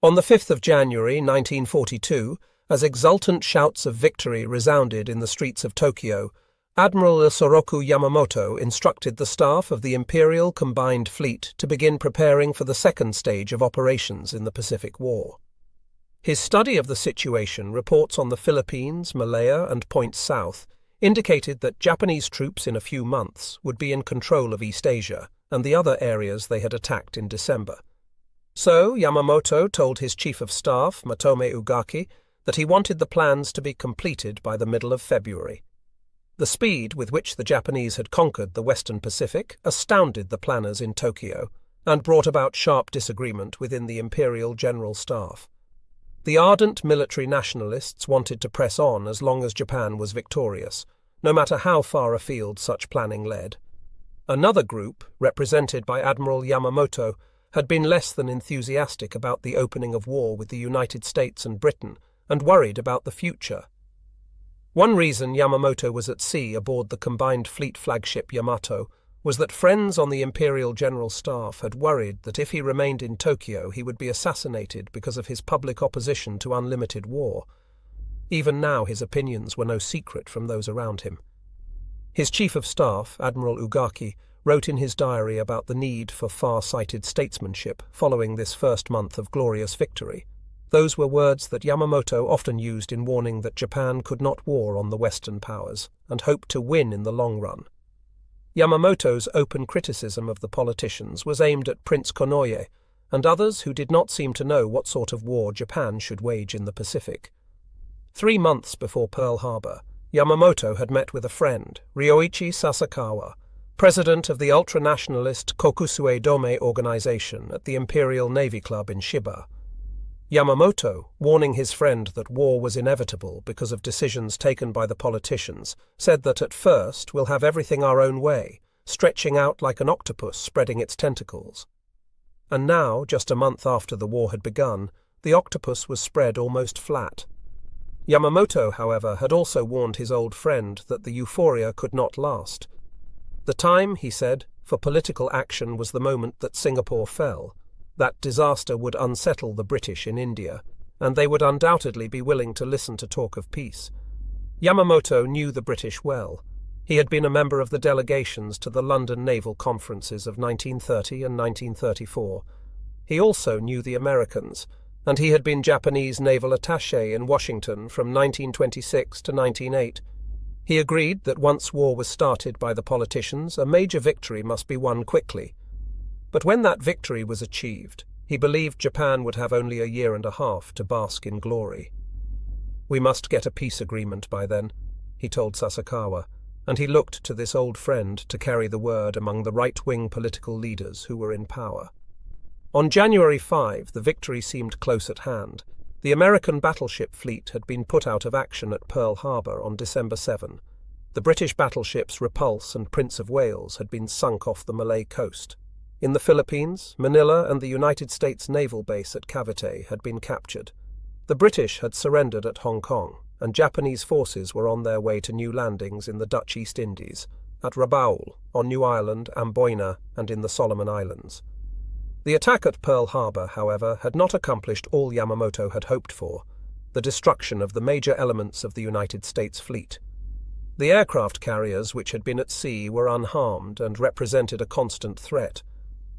On the 5th of January 1942, as exultant shouts of victory resounded in the streets of Tokyo, Admiral Isoroku Yamamoto instructed the staff of the Imperial Combined Fleet to begin preparing for the second stage of operations in the Pacific War. His study of the situation, reports on the Philippines, Malaya, and points south, indicated that Japanese troops in a few months would be in control of East Asia and the other areas they had attacked in December. So Yamamoto told his chief of staff, Matome Ugaki, that he wanted the plans to be completed by the middle of February. The speed with which the Japanese had conquered the Western Pacific astounded the planners in Tokyo and brought about sharp disagreement within the Imperial General Staff. The ardent military nationalists wanted to press on as long as Japan was victorious, no matter how far afield such planning led. Another group, represented by Admiral Yamamoto, had been less than enthusiastic about the opening of war with the United States and Britain and worried about the future. One reason Yamamoto was at sea aboard the Combined Fleet flagship Yamato was that friends on the Imperial General Staff had worried that if he remained in Tokyo he would be assassinated because of his public opposition to unlimited war. Even now his opinions were no secret from those around him. His chief of staff, Admiral Ugaki, wrote in his diary about the need for far-sighted statesmanship following this first month of glorious victory. Those were words that Yamamoto often used in warning that Japan could not war on the Western powers and hoped to win in the long run. Yamamoto's open criticism of the politicians was aimed at Prince Konoye and others who did not seem to know what sort of war Japan should wage in the Pacific. 3 months before Pearl Harbor, Yamamoto had met with a friend, Ryoichi Sasakawa, president of the ultra-nationalist Kokusue Dome organization at the Imperial Navy Club in Shiba. Yamamoto, warning his friend that war was inevitable because of decisions taken by the politicians, said that at first we'll have everything our own way, stretching out like an octopus spreading its tentacles. And now, just a month after the war had begun, the octopus was spread almost flat. Yamamoto, however, had also warned his old friend that the euphoria could not last. The time, he said, for political action was the moment that Singapore fell. That disaster would unsettle the British in India, and they would undoubtedly be willing to listen to talk of peace. Yamamoto knew the British well. He had been a member of the delegations to the London naval conferences of 1930 and 1934. He also knew the Americans, and he had been Japanese naval attaché in Washington from 1926 to 1908. He agreed that once war was started by the politicians, a major victory must be won quickly. But when that victory was achieved, he believed Japan would have only a year and a half to bask in glory. "We must get a peace agreement by then," he told Sasakawa, and he looked to this old friend to carry the word among the right-wing political leaders who were in power. On January 5, the victory seemed close at hand. The American battleship fleet had been put out of action at Pearl Harbor on December 7. The British battleships Repulse and Prince of Wales had been sunk off the Malay coast. In the Philippines, Manila and the United States naval base at Cavite had been captured. The British had surrendered at Hong Kong, and Japanese forces were on their way to new landings in the Dutch East Indies, at Rabaul, on New Ireland, Amboyna, and in the Solomon Islands. The attack at Pearl Harbor, however, had not accomplished all Yamamoto had hoped for, the destruction of the major elements of the United States fleet. The aircraft carriers which had been at sea were unharmed and represented a constant threat.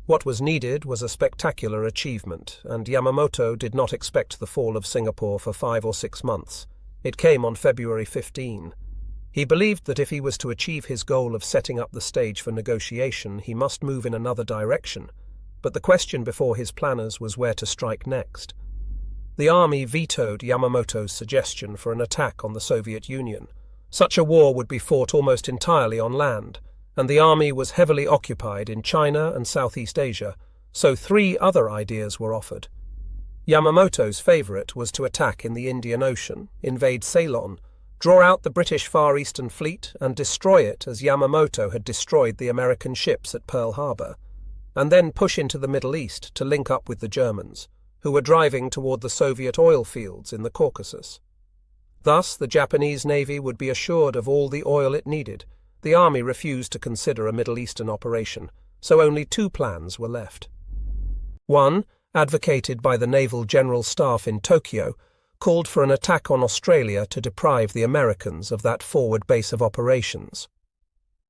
What was needed was a spectacular achievement, and Yamamoto did not expect the fall of Singapore for 5 or 6 months. It came on February 15. He believed that if he was to achieve his goal of setting up the stage for negotiation, he must move in another direction. But the question before his planners was where to strike next. The army vetoed Yamamoto's suggestion for an attack on the Soviet Union. Such a war would be fought almost entirely on land, and the army was heavily occupied in China and Southeast Asia, so 3 other ideas were offered. Yamamoto's favourite was to attack in the Indian Ocean, invade Ceylon, draw out the British Far Eastern Fleet and destroy it as Yamamoto had destroyed the American ships at Pearl Harbor, and then push into the Middle East to link up with the Germans, who were driving toward the Soviet oil fields in the Caucasus. Thus, the Japanese Navy would be assured of all the oil it needed. The army refused to consider a Middle Eastern operation, so only 2 plans were left. 1. advocated by the Naval General Staff in Tokyo, called for an attack on Australia to deprive the Americans of that forward base of operations.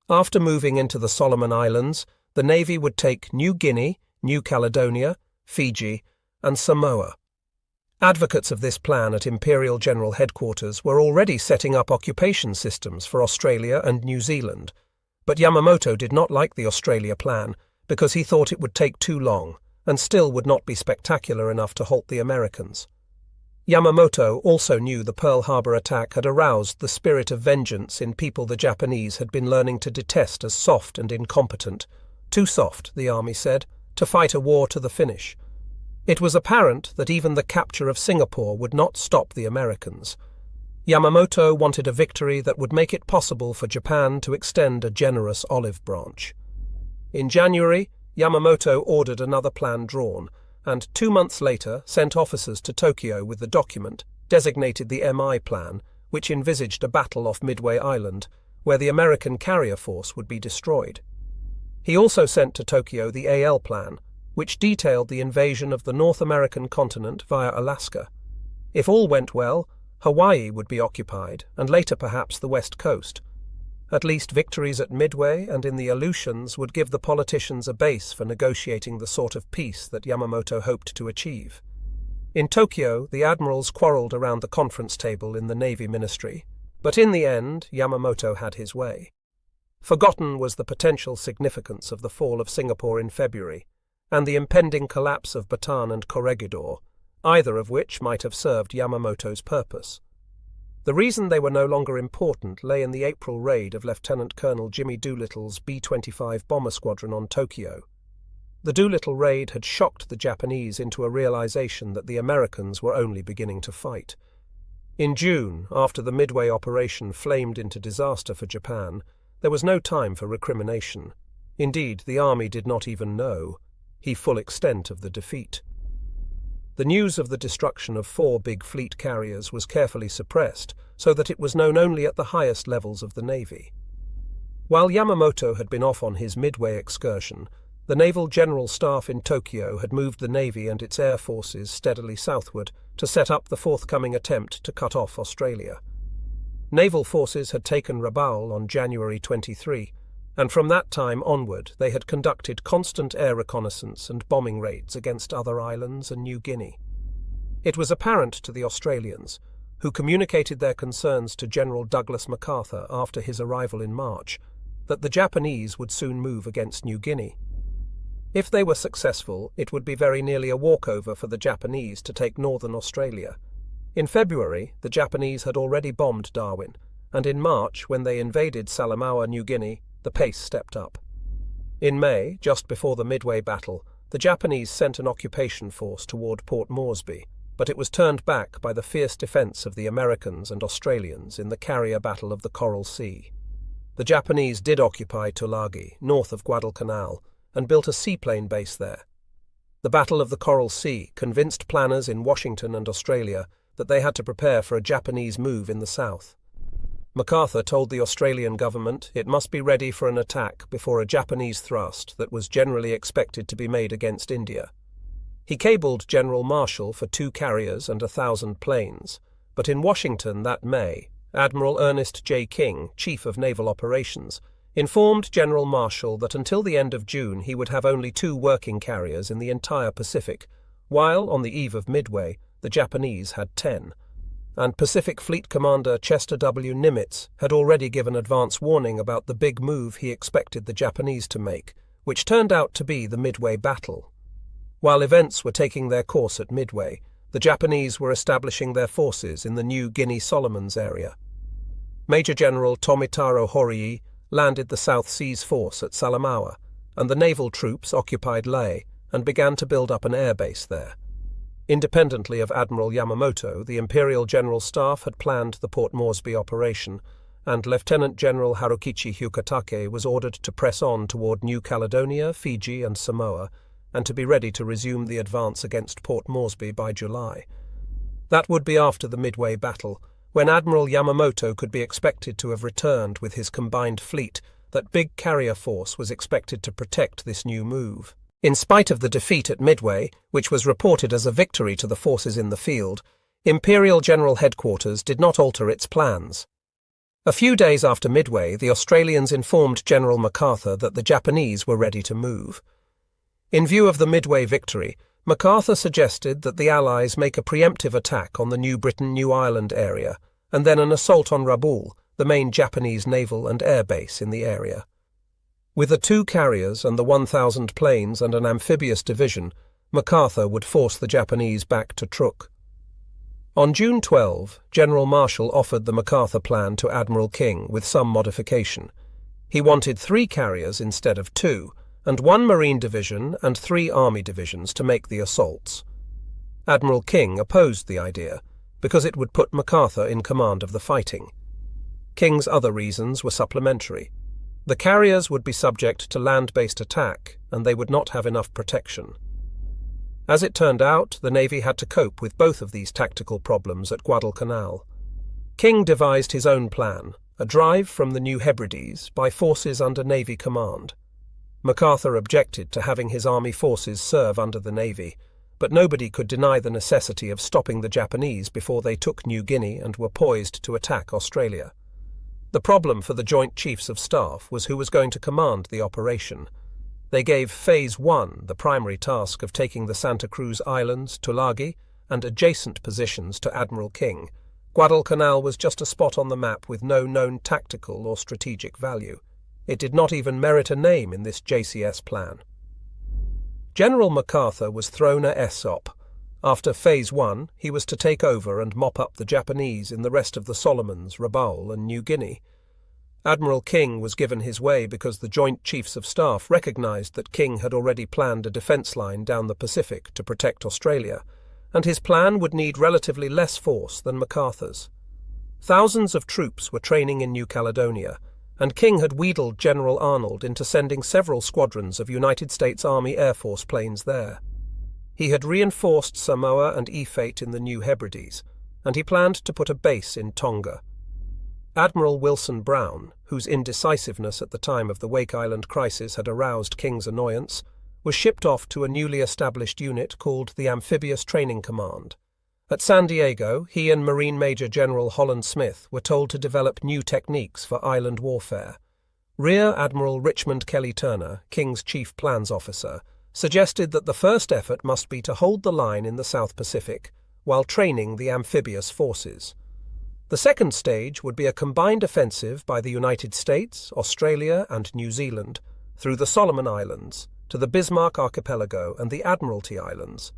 After moving into the Solomon Islands, the Navy would take New Guinea, New Caledonia, Fiji, and Samoa. Advocates of this plan at Imperial General Headquarters were already setting up occupation systems for Australia and New Zealand, but Yamamoto did not like the Australia plan because he thought it would take too long and still would not be spectacular enough to halt the Americans. Yamamoto also knew the Pearl Harbor attack had aroused the spirit of vengeance in people the Japanese had been learning to detest as soft and incompetent. Too soft, the army said, to fight a war to the finish. It was apparent that even the capture of Singapore would not stop the Americans. Yamamoto wanted a victory that would make it possible for Japan to extend a generous olive branch. In January, Yamamoto ordered another plan drawn, and 2 months later sent officers to Tokyo with the document, designated the MI Plan, which envisaged a battle off Midway Island, where the American carrier force would be destroyed. He also sent to Tokyo the AL Plan, which detailed the invasion of the North American continent via Alaska. If all went well, Hawaii would be occupied, and later perhaps the West Coast. At least victories at Midway and in the Aleutians would give the politicians a base for negotiating the sort of peace that Yamamoto hoped to achieve. In Tokyo, the admirals quarrelled around the conference table in the Navy Ministry, but in the end, Yamamoto had his way. Forgotten was the potential significance of the fall of Singapore in February, and the impending collapse of Bataan and Corregidor, either of which might have served Yamamoto's purpose. The reason they were no longer important lay in the April raid of Lieutenant Colonel Jimmy Doolittle's B-25 bomber squadron on Tokyo. The Doolittle raid had shocked the Japanese into a realization that the Americans were only beginning to fight. In June, after the Midway operation flamed into disaster for Japan, there was no time for recrimination. Indeed, the army did not even know the full extent of the defeat. The news of the destruction of 4 big fleet carriers was carefully suppressed, so that it was known only at the highest levels of the Navy. While Yamamoto had been off on his Midway excursion, the Naval General Staff in Tokyo had moved the Navy and its air forces steadily southward to set up the forthcoming attempt to cut off Australia. Naval forces had taken Rabaul on January 23, and from that time onward they had conducted constant air reconnaissance and bombing raids against other islands and New Guinea. It was apparent to the Australians, who communicated their concerns to General Douglas MacArthur after his arrival in March, that the Japanese would soon move against New Guinea. If they were successful, it would be very nearly a walkover for the Japanese to take northern Australia. In February, the Japanese had already bombed Darwin, and in March, when they invaded Salamaua, New Guinea, the pace stepped up. In May, just before the Midway battle, the Japanese sent an occupation force toward Port Moresby, but it was turned back by the fierce defense of the Americans and Australians in the carrier battle of the Coral Sea. The Japanese did occupy Tulagi, north of Guadalcanal, and built a seaplane base there. The Battle of the Coral Sea convinced planners in Washington and Australia that they had to prepare for a Japanese move in the south. MacArthur told the Australian government it must be ready for an attack before a Japanese thrust that was generally expected to be made against India. He cabled General Marshall for 2 carriers and 1,000 planes, but in Washington that May, Admiral Ernest J. King, Chief of Naval Operations, informed General Marshall that until the end of June he would have only 2 working carriers in the entire Pacific, while, on the eve of Midway, the Japanese had 10. And Pacific Fleet Commander Chester W. Nimitz had already given advance warning about the big move he expected the Japanese to make, which turned out to be the Midway battle. While events were taking their course at Midway, the Japanese were establishing their forces in the New Guinea Solomons area. Major General Tomitaro Horii landed the South Seas Force at Salamaua, and the naval troops occupied Lae and began to build up an airbase there. Independently of Admiral Yamamoto, the Imperial General Staff had planned the Port Moresby operation, and Lieutenant General Harukichi Hyukatake was ordered to press on toward New Caledonia, Fiji, and Samoa, and to be ready to resume the advance against Port Moresby by July. That would be after the Midway battle, when Admiral Yamamoto could be expected to have returned with his combined fleet. That big carrier force was expected to protect this new move. In spite of the defeat at Midway, which was reported as a victory to the forces in the field, Imperial General Headquarters did not alter its plans. A few days after Midway, the Australians informed General MacArthur that the Japanese were ready to move. In view of the Midway victory, MacArthur suggested that the Allies make a preemptive attack on the New Britain-New Ireland area, and then an assault on Rabaul, the main Japanese naval and air base in the area. With the 2 carriers and the 1,000 planes and an amphibious division, MacArthur would force the Japanese back to Truk. On June 12, General Marshall offered the MacArthur plan to Admiral King with some modification. He wanted 3 carriers instead of 2, and 1 Marine division and 3 Army divisions to make the assaults. Admiral King opposed the idea, because it would put MacArthur in command of the fighting. King's other reasons were supplementary. The carriers would be subject to land-based attack, and they would not have enough protection. As it turned out, the Navy had to cope with both of these tactical problems at Guadalcanal. King devised his own plan, a drive from the New Hebrides by forces under Navy command. MacArthur objected to having his army forces serve under the Navy, but nobody could deny the necessity of stopping the Japanese before they took New Guinea and were poised to attack Australia. The problem for the Joint Chiefs of Staff was who was going to command the operation. They gave Phase 1 the primary task of taking the Santa Cruz Islands, Tulagi, and adjacent positions to Admiral King. Guadalcanal was just a spot on the map with no known tactical or strategic value. It did not even merit a name in this JCS plan. General MacArthur was thrown a SOP. After Phase 1, he was to take over and mop up the Japanese in the rest of the Solomons, Rabaul, and New Guinea. Admiral King was given his way because the Joint Chiefs of Staff recognized that King had already planned a defense line down the Pacific to protect Australia, and his plan would need relatively less force than MacArthur's. Thousands of troops were training in New Caledonia, and King had wheedled General Arnold into sending several squadrons of United States Army Air Force planes there. He had reinforced Samoa and Efate in the New Hebrides, and he planned to put a base in Tonga. Admiral Wilson Brown, whose indecisiveness at the time of the Wake Island crisis had aroused King's annoyance, was shipped off to a newly established unit called the Amphibious Training Command. At San Diego, he and Marine Major General Holland Smith were told to develop new techniques for island warfare. Rear Admiral Richmond Kelly Turner, King's chief plans officer, suggested that the first effort must be to hold the line in the South Pacific, while training the amphibious forces. The second stage would be a combined offensive by the United States, Australia, and New Zealand through the Solomon Islands to the Bismarck Archipelago and the Admiralty Islands.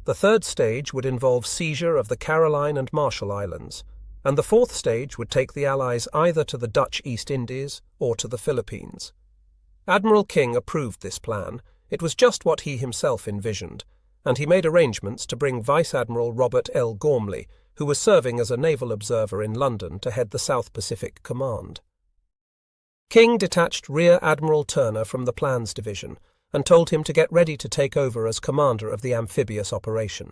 The third stage would involve seizure of the Caroline and Marshall Islands, and the fourth stage would take the Allies either to the Dutch East Indies or to the Philippines. Admiral King approved this plan. It was just what he himself envisioned, and he made arrangements to bring Vice Admiral Robert L. Gormley, who was serving as a naval observer in London, to head the South Pacific Command. King detached Rear Admiral Turner from the Plans Division and told him to get ready to take over as commander of the amphibious operation.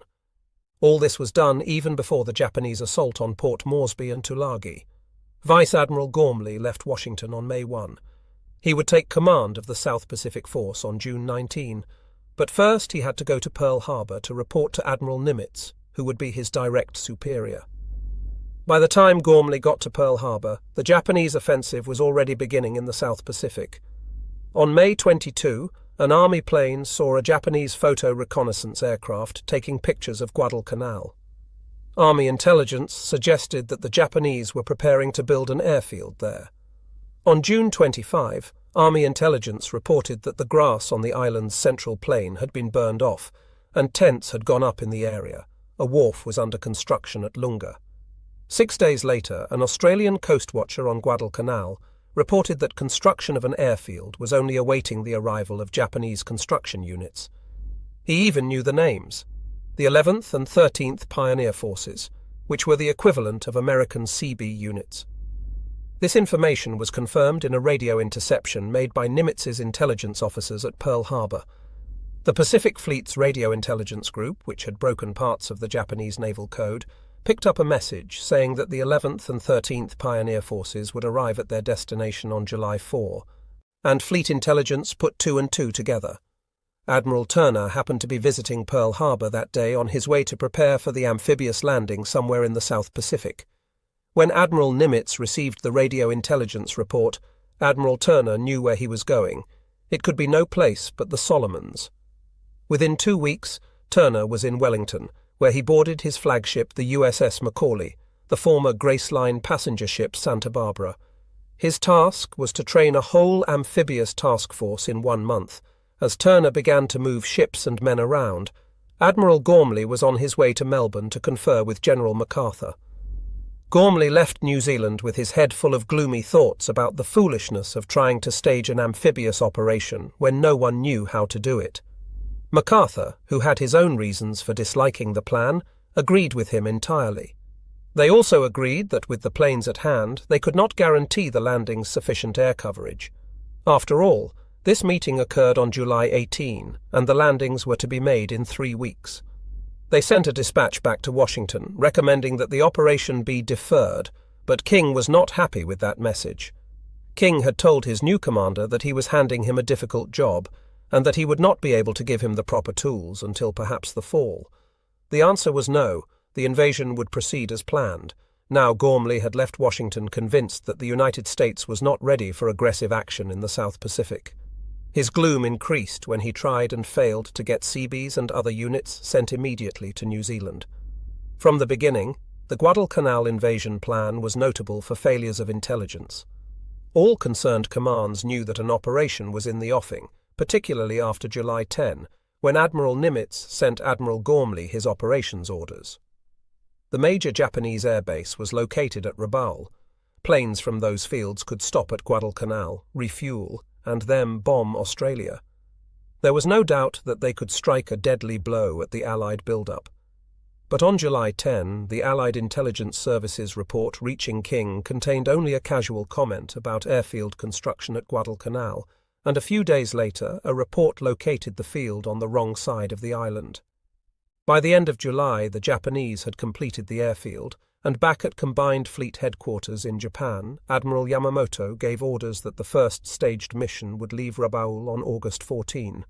All this was done even before the Japanese assault on Port Moresby and Tulagi. Vice Admiral Gormley left Washington on May 1. He would take command of the South Pacific Force on June 19, but first he had to go to Pearl Harbor to report to Admiral Nimitz, who would be his direct superior. By the time Gormley got to Pearl Harbor, the Japanese offensive was already beginning in the South Pacific. On May 22, an Army plane saw a Japanese photo reconnaissance aircraft taking pictures of Guadalcanal. Army intelligence suggested that the Japanese were preparing to build an airfield there. On June 25, Army intelligence reported that the grass on the island's central plain had been burned off, and tents had gone up in the area. A wharf was under construction at Lunga. 6 days later, an Australian coast watcher on Guadalcanal reported that construction of an airfield was only awaiting the arrival of Japanese construction units. He even knew the names: the 11th and 13th Pioneer Forces, which were the equivalent of American CB units. This information was confirmed in a radio interception made by Nimitz's intelligence officers at Pearl Harbor. The Pacific Fleet's radio intelligence group, which had broken parts of the Japanese naval code, picked up a message saying that the 11th and 13th Pioneer Forces would arrive at their destination on July 4, and Fleet intelligence put 2 and 2 together. Admiral Turner happened to be visiting Pearl Harbor that day on his way to prepare for the amphibious landing somewhere in the South Pacific. When Admiral Nimitz received the radio intelligence report, Admiral Turner knew where he was going. It could be no place but the Solomons. Within 2 weeks, Turner was in Wellington, where he boarded his flagship, the USS Macaulay, the former Grace Line passenger ship Santa Barbara. His task was to train a whole amphibious task force in 1 month. As Turner began to move ships and men around, Admiral Gormley was on his way to Melbourne to confer with General MacArthur. Gormley left New Zealand with his head full of gloomy thoughts about the foolishness of trying to stage an amphibious operation when no one knew how to do it. MacArthur, who had his own reasons for disliking the plan, agreed with him entirely. They also agreed that with the planes at hand, they could not guarantee the landing's sufficient air coverage. After all, this meeting occurred on July 18, and the landings were to be made in 3 weeks. They sent a dispatch back to Washington, recommending that the operation be deferred, but King was not happy with that message. King had told his new commander that he was handing him a difficult job, and that he would not be able to give him the proper tools until perhaps the fall. The answer was no, the invasion would proceed as planned. Now Gormley had left Washington convinced that the United States was not ready for aggressive action in the South Pacific. His gloom increased when he tried and failed to get Seabees and other units sent immediately to New Zealand. From the beginning, the Guadalcanal invasion plan was notable for failures of intelligence. All concerned commands knew that an operation was in the offing, particularly after July 10, when Admiral Nimitz sent Admiral Gormley his operations orders. The major Japanese airbase was located at Rabaul. Planes from those fields could stop at Guadalcanal, refuel, and then bomb Australia. There was no doubt that they could strike a deadly blow at the Allied build-up. But on July 10, the Allied Intelligence Service's report reaching King contained only a casual comment about airfield construction at Guadalcanal, and a few days later a report located the field on the wrong side of the island. By the end of July, the Japanese had completed the airfield, and back at Combined Fleet Headquarters in Japan, Admiral Yamamoto gave orders that the first staged mission would leave Rabaul on August 14.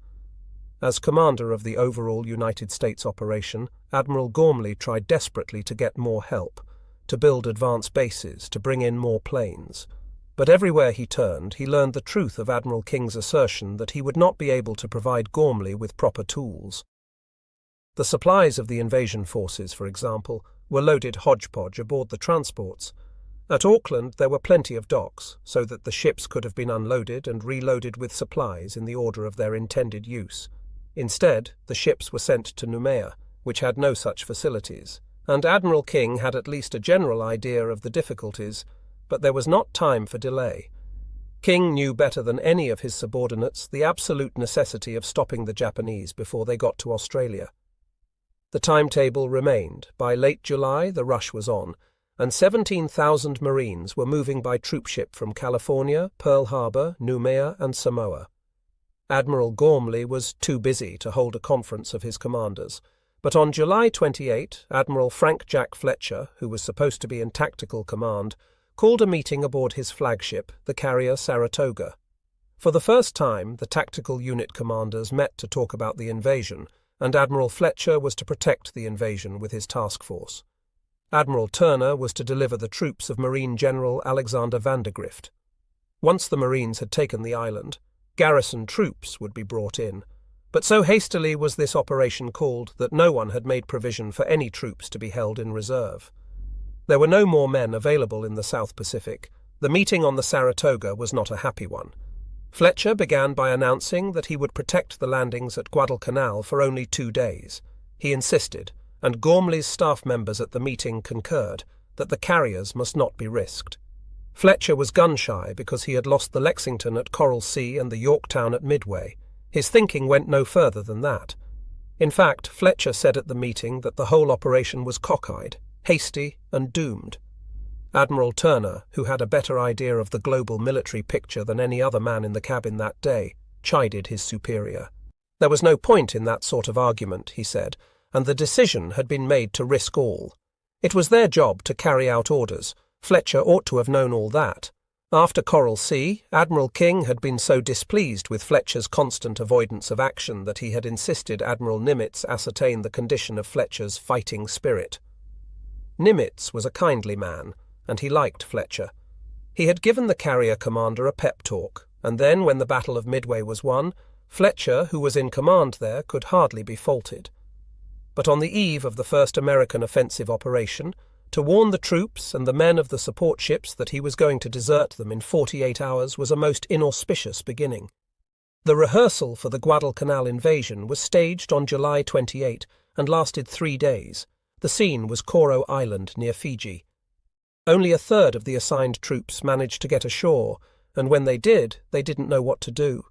As commander of the overall United States operation, Admiral Gormley tried desperately to get more help, to build advance bases, to bring in more planes. But everywhere he turned, he learned the truth of Admiral King's assertion that he would not be able to provide Gormley with proper tools. The supplies of the invasion forces, for example, were loaded hodgepodge aboard the transports. At Auckland there were plenty of docks, so that the ships could have been unloaded and reloaded with supplies in the order of their intended use. Instead, the ships were sent to Noumea, which had no such facilities, and Admiral King had at least a general idea of the difficulties, but there was not time for delay. King knew better than any of his subordinates the absolute necessity of stopping the Japanese before they got to Australia. The timetable remained. By late July, the rush was on, and 17,000 Marines were moving by troopship from California, Pearl Harbor, Noumea, and Samoa. Admiral Gormley was too busy to hold a conference of his commanders, but on July 28, Admiral Frank Jack Fletcher, who was supposed to be in tactical command, called a meeting aboard his flagship, the carrier Saratoga. For the first time, the tactical unit commanders met to talk about the invasion, and Admiral Fletcher was to protect the invasion with his task force. Admiral Turner was to deliver the troops of Marine General Alexander Vandergrift. Once the Marines had taken the island, garrison troops would be brought in, but so hastily was this operation called that no one had made provision for any troops to be held in reserve. There were no more men available in the South Pacific. The meeting on the Saratoga was not a happy one. Fletcher began by announcing that he would protect the landings at Guadalcanal for only 2 days. He insisted, and Gormley's staff members at the meeting concurred, that the carriers must not be risked. Fletcher was gun-shy because he had lost the Lexington at Coral Sea and the Yorktown at Midway. His thinking went no further than that. In fact, Fletcher said at the meeting that the whole operation was cockeyed, hasty, and doomed. Admiral Turner, who had a better idea of the global military picture than any other man in the cabin that day, chided his superior. There was no point in that sort of argument, he said, and the decision had been made to risk all. It was their job to carry out orders. Fletcher ought to have known all that. After Coral Sea, Admiral King had been so displeased with Fletcher's constant avoidance of action that he had insisted Admiral Nimitz ascertain the condition of Fletcher's fighting spirit. Nimitz was a kindly man, and he liked Fletcher. He had given the carrier commander a pep talk, and then, when the Battle of Midway was won, Fletcher, who was in command there, could hardly be faulted. But on the eve of the first American offensive operation, to warn the troops and the men of the support ships that he was going to desert them in 48 hours was a most inauspicious beginning. The rehearsal for the Guadalcanal invasion was staged on July 28 and lasted 3 days. The scene was Coro Island near Fiji. Only a third of the assigned troops managed to get ashore, and when they did, they didn't know what to do.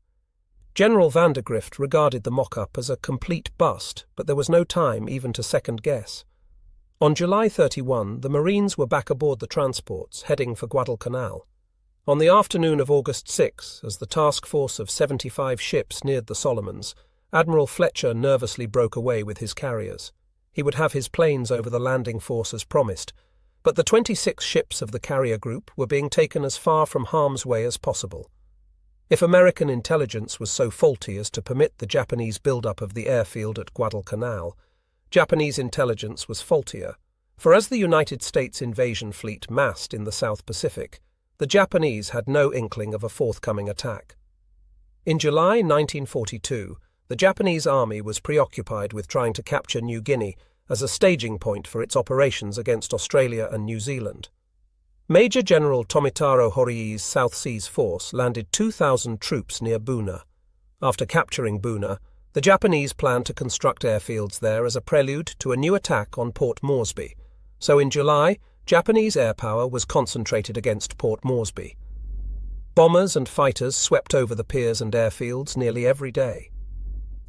General Vandergrift regarded the mock-up as a complete bust, but there was no time even to second-guess. On July 31, the Marines were back aboard the transports, heading for Guadalcanal. On the afternoon of August 6, as the task force of 75 ships neared the Solomons, Admiral Fletcher nervously broke away with his carriers. He would have his planes over the landing force as promised, but the 26 ships of the carrier group were being taken as far from harm's way as possible. If American intelligence was so faulty as to permit the Japanese build-up of the airfield at Guadalcanal, Japanese intelligence was faultier, for as the United States invasion fleet massed in the South Pacific, the Japanese had no inkling of a forthcoming attack. In July 1942, the Japanese army was preoccupied with trying to capture New Guinea as a staging point for its operations against Australia and New Zealand. Major General Tomitaro Horii's South Seas Force landed 2,000 troops near Buna. After capturing Buna, the Japanese planned to construct airfields there as a prelude to a new attack on Port Moresby. So in July, Japanese air power was concentrated against Port Moresby. Bombers and fighters swept over the piers and airfields nearly every day.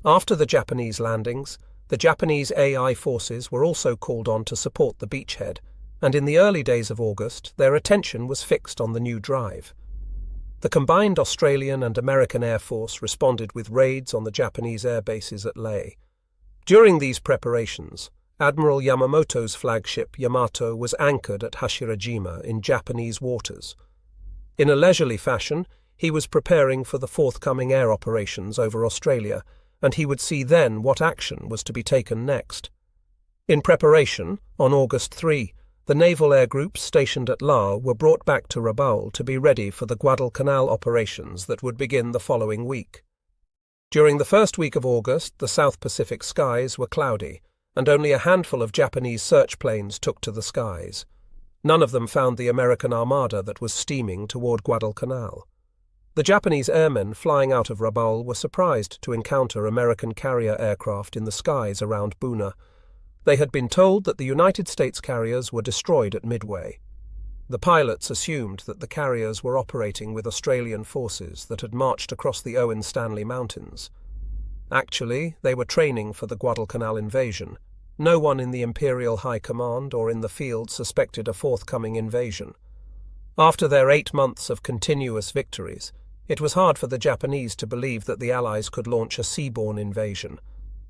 After the Japanese landings, the Japanese AI forces were also called on to support the beachhead, and in the early days of August, their attention was fixed on the new drive. The combined Australian and American Air Force responded with raids on the Japanese air bases at Lae. During these preparations, Admiral Yamamoto's flagship Yamato was anchored at Hashirajima in Japanese waters. In a leisurely fashion, he was preparing for the forthcoming air operations over Australia, and he would see then what action was to be taken next. In preparation, on August 3, the naval air groups stationed at Lae were brought back to Rabaul to be ready for the Guadalcanal operations that would begin the following week. During the first week of August, the South Pacific skies were cloudy, and only a handful of Japanese search planes took to the skies. None of them found the American armada that was steaming toward Guadalcanal. The Japanese airmen flying out of Rabaul were surprised to encounter American carrier aircraft in the skies around Buna. They had been told that the United States carriers were destroyed at Midway. The pilots assumed that the carriers were operating with Australian forces that had marched across the Owen Stanley Mountains. Actually, they were training for the Guadalcanal invasion. No one in the Imperial High Command or in the field suspected a forthcoming invasion. After their 8 months of continuous victories, it was hard for the Japanese to believe that the Allies could launch a seaborne invasion.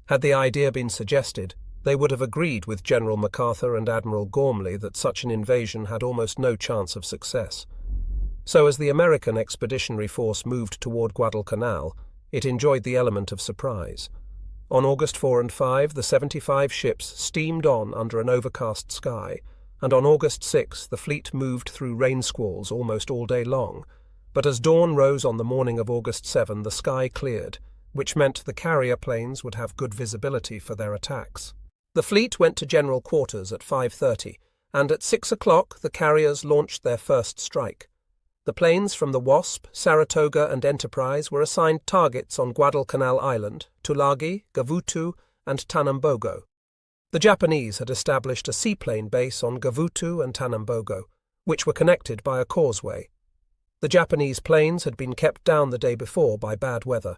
Had the idea been suggested, they would have agreed with General MacArthur and Admiral Gormley that such an invasion had almost no chance of success. So as the American Expeditionary Force moved toward Guadalcanal, it enjoyed the element of surprise. On August 4 and 5, the 75 ships steamed on under an overcast sky, and on August 6 the fleet moved through rain squalls almost all day long. But as dawn rose on the morning of August 7, the sky cleared, which meant the carrier planes would have good visibility for their attacks. The fleet went to general quarters at 5:30, and at 6 o'clock the carriers launched their first strike. The planes from the Wasp, Saratoga and Enterprise were assigned targets on Guadalcanal Island, Tulagi, Gavutu and Tanambogo. The Japanese had established a seaplane base on Gavutu and Tanambogo, which were connected by a causeway. The Japanese planes had been kept down the day before by bad weather.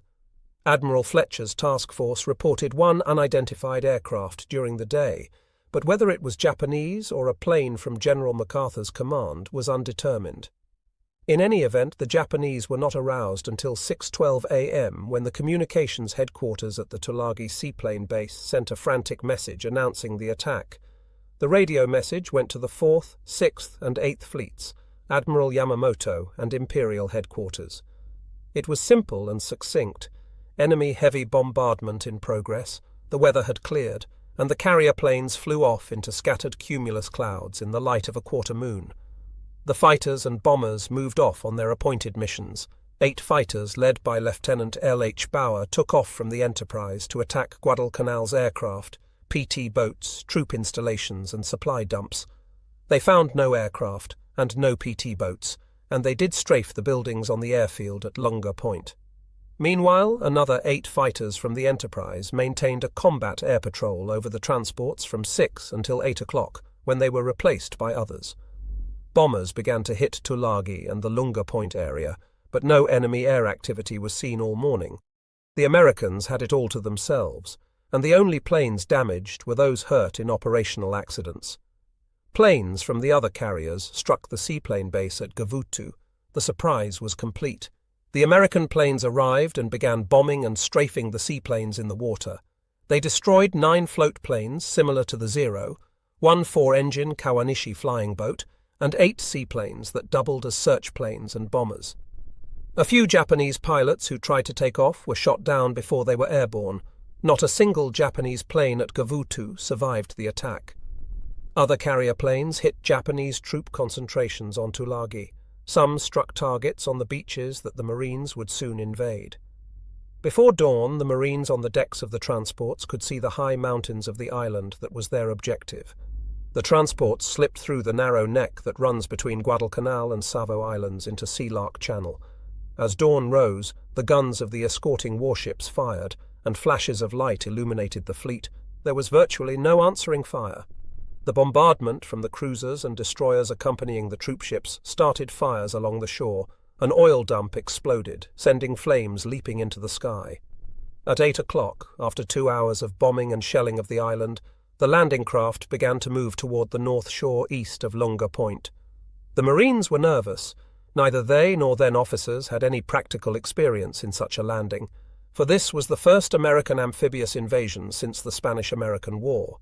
Admiral Fletcher's task force reported one unidentified aircraft during the day, but whether it was Japanese or a plane from General MacArthur's command was undetermined. In any event, the Japanese were not aroused until 6:12 a.m. when the communications headquarters at the Tulagi seaplane base sent a frantic message announcing the attack. The radio message went to the 4th, 6th and 8th Fleets, Admiral Yamamoto, and Imperial Headquarters. It was simple and succinct. Enemy heavy bombardment in progress, the weather had cleared, and the carrier planes flew off into scattered cumulus clouds in the light of a quarter moon. The fighters and bombers moved off on their appointed missions. 8 fighters, led by Lieutenant L.H. Bauer, took off from the Enterprise to attack Guadalcanal's aircraft, PT boats, troop installations, and supply dumps. They found no aircraft and no PT boats, and they did strafe the buildings on the airfield at Lunga Point. Meanwhile, another 8 fighters from the Enterprise maintained a combat air patrol over the transports from 6 until 8 o'clock, when they were replaced by others. Bombers began to hit Tulagi and the Lunga Point area, but no enemy air activity was seen all morning. The Americans had it all to themselves, and the only planes damaged were those hurt in operational accidents. Planes from the other carriers struck the seaplane base at Gavutu. The surprise was complete. The American planes arrived and began bombing and strafing the seaplanes in the water. They destroyed 9 float planes similar to the Zero, 1 4-engine Kawanishi flying boat, and 8 seaplanes that doubled as search planes and bombers. A few Japanese pilots who tried to take off were shot down before they were airborne. Not a single Japanese plane at Gavutu survived the attack. Other carrier planes hit Japanese troop concentrations on Tulagi. Some struck targets on the beaches that the Marines would soon invade. Before dawn, the Marines on the decks of the transports could see the high mountains of the island that was their objective. The transports slipped through the narrow neck that runs between Guadalcanal and Savo Islands into Sea Lark Channel. As dawn rose, the guns of the escorting warships fired, and flashes of light illuminated the fleet. There was virtually no answering fire. The bombardment from the cruisers and destroyers accompanying the troopships started fires along the shore. An oil dump exploded, sending flames leaping into the sky. At 8 o'clock, after 2 hours of bombing and shelling of the island, the landing craft began to move toward the north shore east of Lunga Point. The Marines were nervous. Neither they nor then officers had any practical experience in such a landing, for this was the first American amphibious invasion since the Spanish-American War.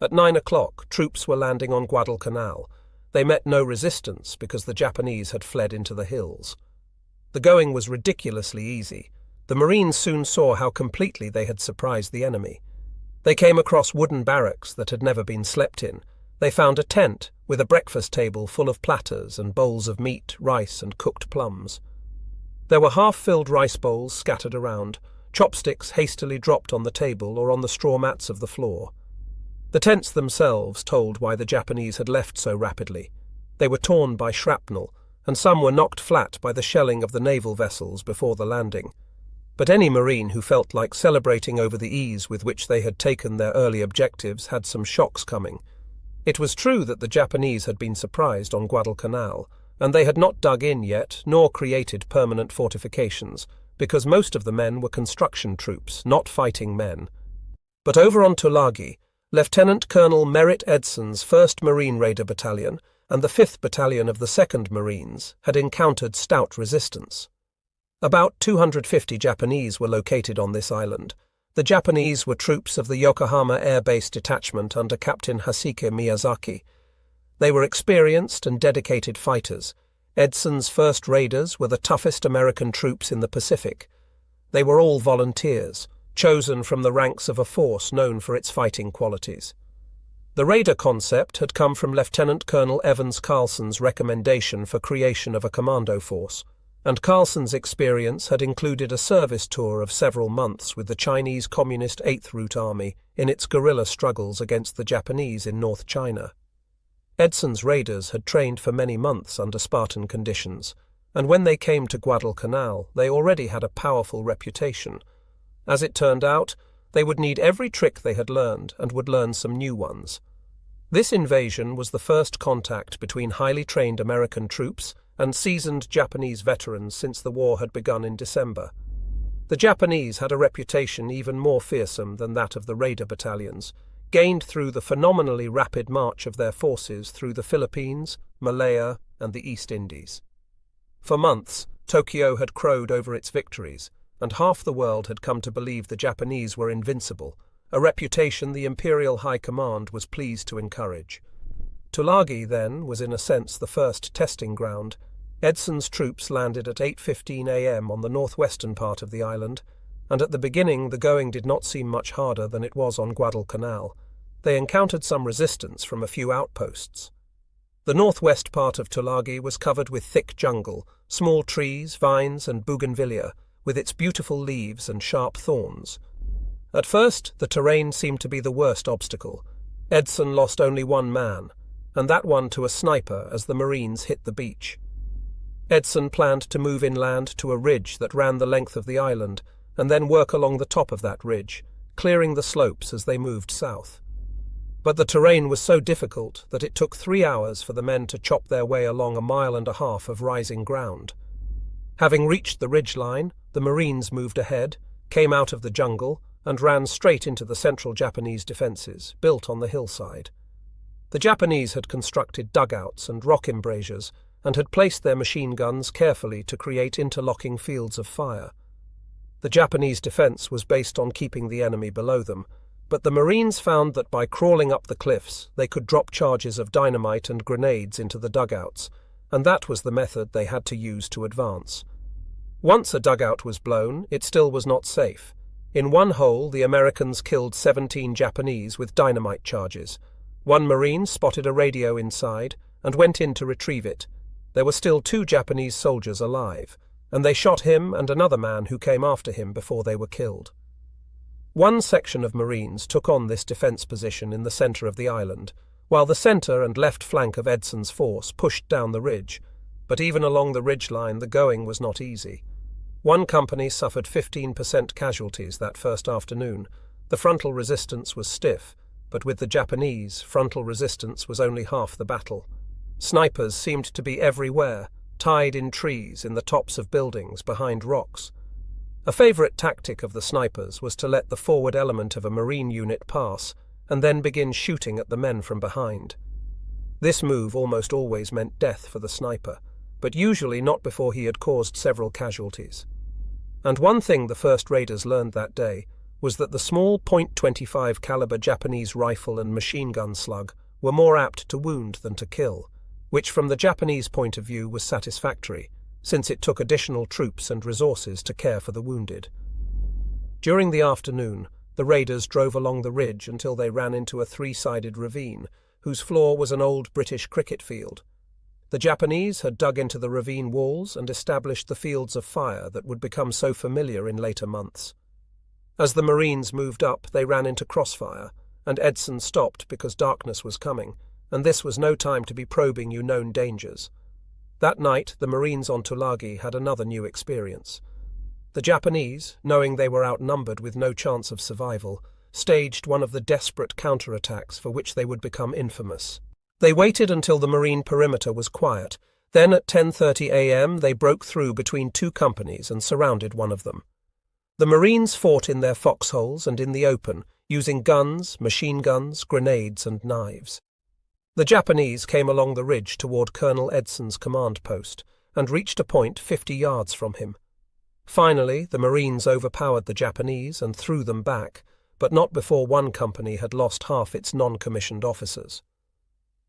At 9 o'clock, troops were landing on Guadalcanal. They met no resistance because the Japanese had fled into the hills. The going was ridiculously easy. The Marines soon saw how completely they had surprised the enemy. They came across wooden barracks that had never been slept in. They found a tent with a breakfast table full of platters and bowls of meat, rice, and cooked plums. There were half-filled rice bowls scattered around, chopsticks hastily dropped on the table or on the straw mats of the floor. The tents themselves told why the Japanese had left so rapidly. They were torn by shrapnel, and some were knocked flat by the shelling of the naval vessels before the landing. But any Marine who felt like celebrating over the ease with which they had taken their early objectives had some shocks coming. It was true that the Japanese had been surprised on Guadalcanal, and they had not dug in yet, nor created permanent fortifications, because most of the men were construction troops, not fighting men. But over on Tulagi, Lieutenant Colonel Merritt Edson's 1st Marine Raider Battalion and the 5th Battalion of the 2nd Marines had encountered stout resistance. About 250 Japanese were located on this island. The Japanese were troops of the Yokohama Air Base Detachment under Captain Hasike Miyazaki. They were experienced and dedicated fighters. Edson's 1st Raiders were the toughest American troops in the Pacific. They were all volunteers, chosen from the ranks of a force known for its fighting qualities. The Raider concept had come from Lieutenant Colonel Evans Carlson's recommendation for creation of a commando force, and Carlson's experience had included a service tour of several months with the Chinese Communist 8th Route Army in its guerrilla struggles against the Japanese in North China. Edson's raiders had trained for many months under Spartan conditions, and when they came to Guadalcanal, they already had a powerful reputation. As it turned out, they would need every trick they had learned and would learn some new ones. This invasion was the first contact between highly trained American troops and seasoned Japanese veterans since the war had begun in December. The Japanese had a reputation even more fearsome than that of the Raider battalions, gained through the phenomenally rapid march of their forces through the Philippines, Malaya, and the East Indies. For months, Tokyo had crowed over its victories, and half the world had come to believe the Japanese were invincible, a reputation the Imperial High Command was pleased to encourage. Tulagi, then, was in a sense the first testing ground. Edson's troops landed at 8:15 a.m. on the northwestern part of the island, and at the beginning the going did not seem much harder than it was on Guadalcanal. They encountered some resistance from a few outposts. The northwest part of Tulagi was covered with thick jungle, small trees, vines, and bougainvillea, with its beautiful leaves and sharp thorns. At first, the terrain seemed to be the worst obstacle. Edson lost only one man, and that one to a sniper as the Marines hit the beach. Edson planned to move inland to a ridge that ran the length of the island, and then work along the top of that ridge, clearing the slopes as they moved south. But the terrain was so difficult that it took 3 hours for the men to chop their way along 1.5 miles of rising ground. Having reached the ridgeline, the Marines moved ahead, came out of the jungle, and ran straight into the central Japanese defences, built on the hillside. The Japanese had constructed dugouts and rock embrasures, and had placed their machine guns carefully to create interlocking fields of fire. The Japanese defence was based on keeping the enemy below them, but the Marines found that by crawling up the cliffs they could drop charges of dynamite and grenades into the dugouts, and that was the method they had to use to advance. Once a dugout was blown, it still was not safe. In one hole, the Americans killed 17 Japanese with dynamite charges. One Marine spotted a radio inside and went in to retrieve it. There were still 2 Japanese soldiers alive, and they shot him and another man who came after him before they were killed. One section of Marines took on this defence position in the centre of the island, while the centre and left flank of Edson's force pushed down the ridge. But even along the ridgeline the going was not easy. One company suffered 15% casualties that first afternoon. The frontal resistance was stiff, but with the Japanese, frontal resistance was only half the battle. Snipers seemed to be everywhere, tied in trees, in the tops of buildings, behind rocks. A favourite tactic of the snipers was to let the forward element of a Marine unit pass, and then begin shooting at the men from behind. This move almost always meant death for the sniper, but usually not before he had caused several casualties. And one thing the first raiders learned that day was that the small .25 caliber Japanese rifle and machine gun slug were more apt to wound than to kill, which from the Japanese point of view was satisfactory, since it took additional troops and resources to care for the wounded. During the afternoon, the raiders drove along the ridge until they ran into a 3-sided ravine, whose floor was an old British cricket field. The Japanese had dug into the ravine walls and established the fields of fire that would become so familiar in later months. As the Marines moved up, they ran into crossfire, and Edson stopped because darkness was coming, and this was no time to be probing known dangers. That night, the Marines on Tulagi had another new experience. The Japanese, knowing they were outnumbered with no chance of survival, staged one of the desperate counterattacks for which they would become infamous. They waited until the Marine perimeter was quiet. Then at 10:30 a.m. they broke through between 2 companies and surrounded one of them. The Marines fought in their foxholes and in the open, using guns, machine guns, grenades and knives. The Japanese came along the ridge toward Colonel Edson's command post and reached a point 50 yards from him. Finally, the Marines overpowered the Japanese and threw them back, but not before one company had lost half its non-commissioned officers.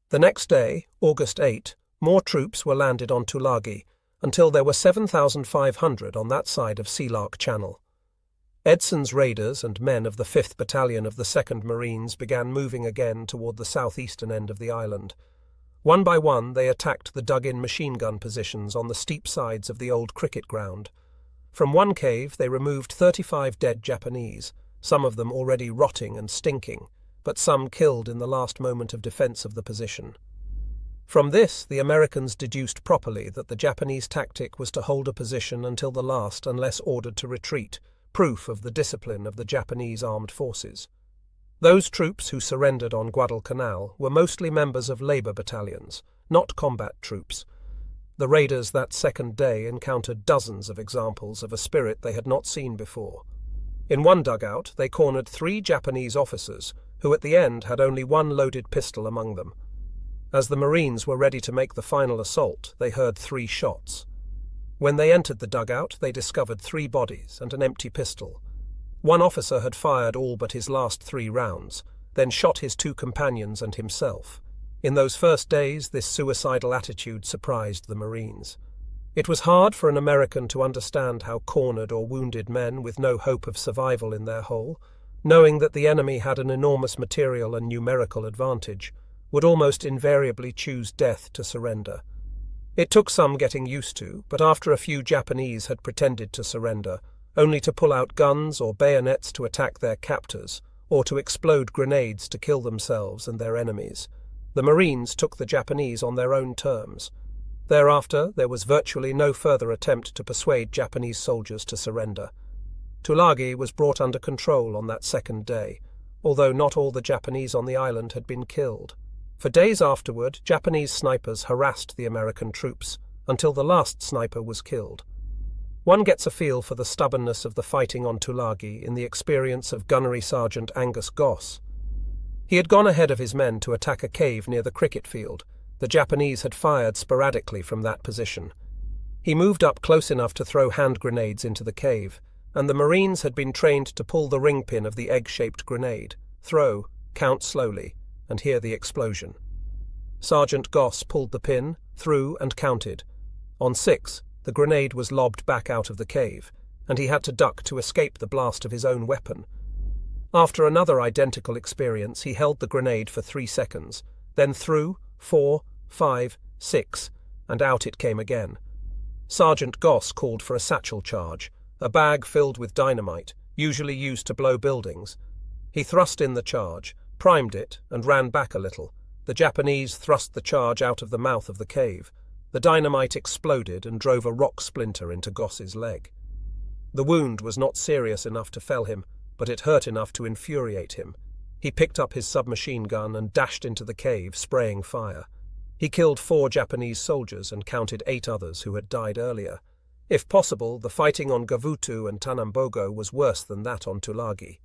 The next day, August 8, more troops were landed on Tulagi, until there were 7,500 on that side of Sea Lark Channel. Edson's raiders and men of the 5th Battalion of the 2nd Marines began moving again toward the southeastern end of the island. One by one they attacked the dug-in machine gun positions on the steep sides of the old cricket ground. From one cave they removed 35 dead Japanese, some of them already rotting and stinking, but some killed in the last moment of defense of the position. From this, the Americans deduced properly that the Japanese tactic was to hold a position until the last unless ordered to retreat, proof of the discipline of the Japanese armed forces. Those troops who surrendered on Guadalcanal were mostly members of labor battalions, not combat troops. The raiders that second day encountered dozens of examples of a spirit they had not seen before. In one dugout, they cornered 3 Japanese officers, who at the end had only one loaded pistol among them. As the Marines were ready to make the final assault, they heard 3 shots. When they entered the dugout, they discovered 3 bodies and an empty pistol. One officer had fired all but his last 3 rounds, then shot his 2 companions and himself. In those first days, this suicidal attitude surprised the Marines. It was hard for an American to understand how cornered or wounded men with no hope of survival in their hole, knowing that the enemy had an enormous material and numerical advantage, would almost invariably choose death to surrender. It took some getting used to, but after a few Japanese had pretended to surrender, only to pull out guns or bayonets to attack their captors, or to explode grenades to kill themselves and their enemies, the Marines took the Japanese on their own terms. Thereafter, there was virtually no further attempt to persuade Japanese soldiers to surrender. Tulagi was brought under control on that second day, although not all the Japanese on the island had been killed. For days afterward, Japanese snipers harassed the American troops until the last sniper was killed. One gets a feel for the stubbornness of the fighting on Tulagi in the experience of Gunnery Sergeant Angus Goss. He had gone ahead of his men to attack a cave near the cricket field. The Japanese had fired sporadically from that position. He moved up close enough to throw hand grenades into the cave, and the Marines had been trained to pull the ring pin of the egg-shaped grenade, throw, count slowly, and hear the explosion. Sergeant Goss pulled the pin, threw, and counted. On 6, the grenade was lobbed back out of the cave, and he had to duck to escape the blast of his own weapon. After another identical experience, he held the grenade for 3 seconds, then threw 4, 5, 6, and out it came again. Sergeant Goss called for a satchel charge, a bag filled with dynamite, usually used to blow buildings. He thrust in the charge, primed it, and ran back a little. The Japanese thrust the charge out of the mouth of the cave. The dynamite exploded and drove a rock splinter into Goss's leg. The wound was not serious enough to fell him, but it hurt enough to infuriate him. He picked up his submachine gun and dashed into the cave, spraying fire. He killed 4 Japanese soldiers and counted 8 others who had died earlier. If possible, the fighting on Gavutu and Tanambogo was worse than that on Tulagi.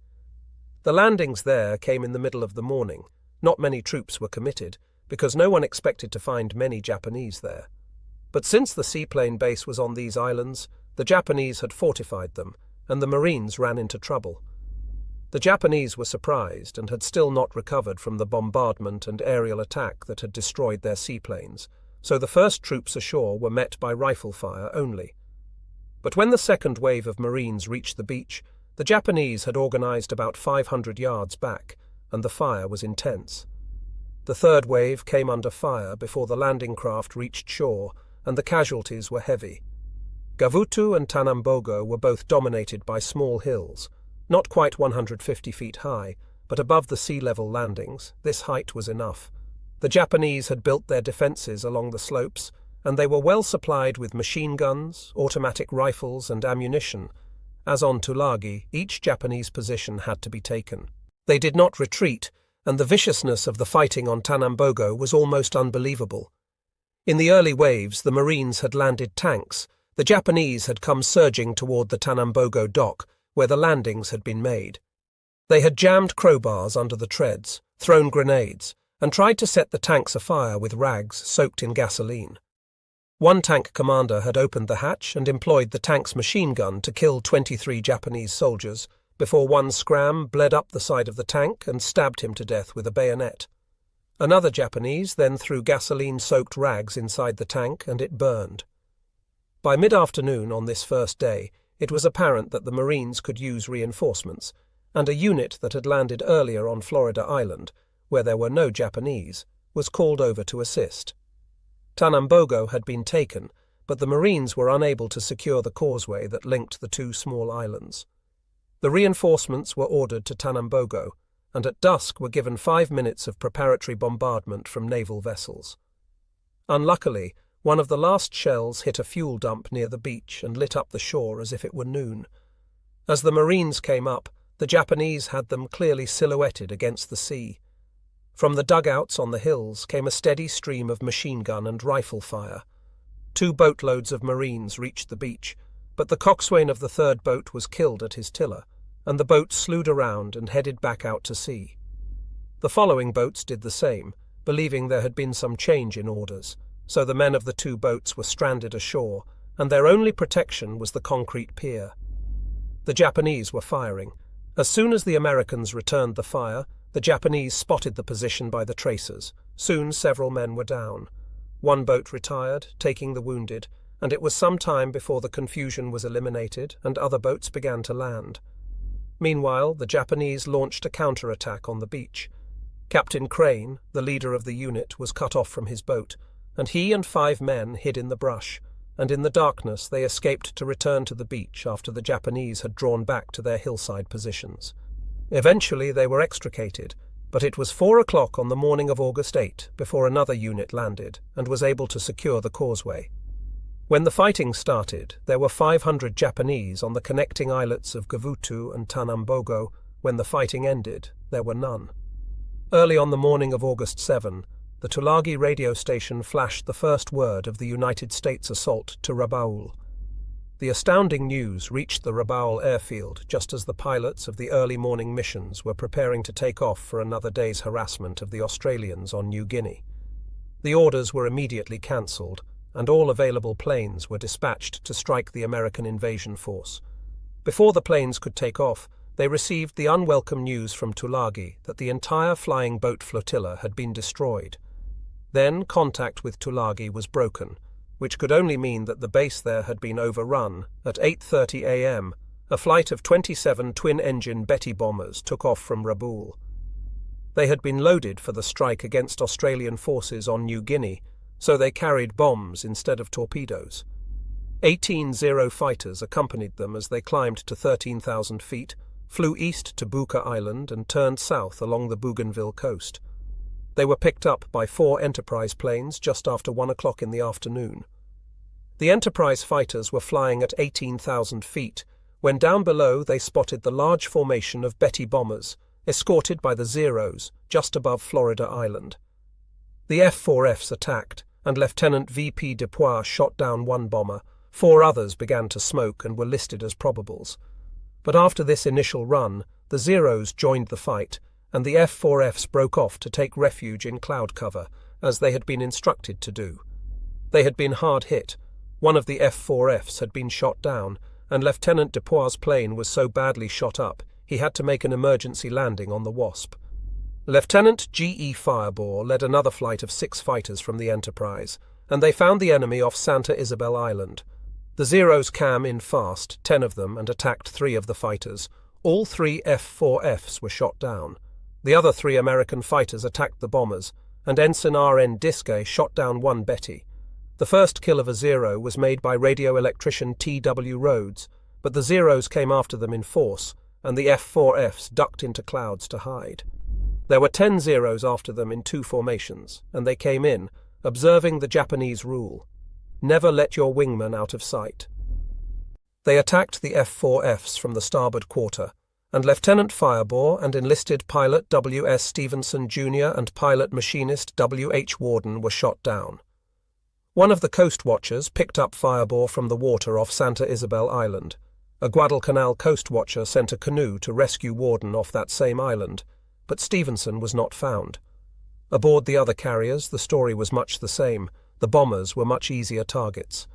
The landings there came in the middle of the morning. Not many troops were committed, because no one expected to find many Japanese there. But since the seaplane base was on these islands, the Japanese had fortified them, and the Marines ran into trouble. The Japanese were surprised and had still not recovered from the bombardment and aerial attack that had destroyed their seaplanes, so the first troops ashore were met by rifle fire only. But when the second wave of Marines reached the beach, the Japanese had organized about 500 yards back, and the fire was intense. The third wave came under fire before the landing craft reached shore, and the casualties were heavy. Gavutu and Tanambogo were both dominated by small hills, not quite 150 feet high, but above the sea-level landings. This height was enough. The Japanese had built their defenses along the slopes, and they were well supplied with machine guns, automatic rifles, and ammunition. As on Tulagi, each Japanese position had to be taken. They did not retreat, and the viciousness of the fighting on Tanambogo was almost unbelievable. In the early waves, the Marines had landed tanks. The Japanese had come surging toward the Tanambogo dock, where the landings had been made. They had jammed crowbars under the treads, thrown grenades, and tried to set the tanks afire with rags soaked in gasoline. One tank commander had opened the hatch and employed the tank's machine gun to kill 23 Japanese soldiers, before one scram bled up the side of the tank and stabbed him to death with a bayonet. Another Japanese then threw gasoline-soaked rags inside the tank, and it burned. By mid-afternoon on this first day, it was apparent that the Marines could use reinforcements, and a unit that had landed earlier on Florida Island, where there were no Japanese, was called over to assist. Tanambogo had been taken, but the Marines were unable to secure the causeway that linked the 2 small islands. The reinforcements were ordered to Tanambogo, and at dusk were given 5 minutes of preparatory bombardment from naval vessels. Unluckily, one of the last shells hit a fuel dump near the beach and lit up the shore as if it were noon. As the Marines came up, the Japanese had them clearly silhouetted against the sea. From the dugouts on the hills came a steady stream of machine gun and rifle fire. 2 boatloads of Marines reached the beach, but the coxswain of the third boat was killed at his tiller, and the boat slewed around and headed back out to sea. The following boats did the same, believing there had been some change in orders, so the men of the 2 boats were stranded ashore, and their only protection was the concrete pier. The Japanese were firing. As soon as the Americans returned the fire, The Japanese spotted the position by the tracers. Soon several men were down. One boat retired, taking the wounded, and it was some time before the confusion was eliminated and other boats began to land. Meanwhile, the Japanese launched a counterattack on the beach. Captain Crane, the leader of the unit, was cut off from his boat, and he and 5 men hid in the brush, and in the darkness they escaped to return to the beach after the Japanese had drawn back to their hillside positions. Eventually they were extricated, but it was 4 o'clock on the morning of August 8 before another unit landed and was able to secure the causeway. When the fighting started, there were 500 Japanese on the connecting islets of Gavutu and Tanambogo. When the fighting ended, there were none. Early on the morning of August 7, the Tulagi radio station flashed the first word of the United States assault to Rabaul. The astounding news reached the Rabaul airfield just as the pilots of the early morning missions were preparing to take off for another day's harassment of the Australians on New Guinea. The orders were immediately cancelled, and all available planes were dispatched to strike the American invasion force. Before the planes could take off, they received the unwelcome news from Tulagi that the entire flying boat flotilla had been destroyed. Then contact with Tulagi was broken, which could only mean that the base there had been overrun. At 8:30 a.m., a flight of 27 twin-engine Betty bombers took off from Rabaul. They had been loaded for the strike against Australian forces on New Guinea, so they carried bombs instead of torpedoes. 18 Zero fighters accompanied them as they climbed to 13,000 feet, flew east to Buka Island and turned south along the Bougainville coast. They were picked up by 4 Enterprise planes just after 1 o'clock in the afternoon. The Enterprise fighters were flying at 18,000 feet, when down below they spotted the large formation of Betty bombers, escorted by the Zeros, just above Florida Island. The F-4Fs attacked, and Lieutenant V.P. Dupois shot down 1 bomber. 4 others began to smoke and were listed as probables. But after this initial run, the Zeros joined the fight, and the F-4Fs broke off to take refuge in cloud cover, as they had been instructed to do. They had been hard hit. One of the F-4Fs had been shot down, and Lieutenant Dupois' plane was so badly shot up he had to make an emergency landing on the Wasp. Lieutenant G.E. Firebore led another flight of 6 fighters from the Enterprise, and they found the enemy off Santa Isabel Island. The Zeros came in fast, 10 of them, and attacked 3 of the fighters. All 3 F-4Fs were shot down. The other 3 American fighters attacked the bombers, and Ensign R.N. Diskey shot down 1 Betty. The first kill of a Zero was made by radio electrician T.W. Rhodes, but the Zeros came after them in force, and the F-4Fs ducked into clouds to hide. There were 10 Zeros after them in 2 formations, and they came in, observing the Japanese rule: never let your wingman out of sight. They attacked the F-4Fs from the starboard quarter, and Lieutenant Firebore and enlisted pilot W.S. Stevenson Jr. and pilot machinist W.H. Warden were shot down. One of the coast watchers picked up Firebore from the water off Santa Isabel Island. A Guadalcanal coast watcher sent a canoe to rescue Warden off that same island, but Stevenson was not found. Aboard the other carriers, the story was much the same. The bombers were much easier targets.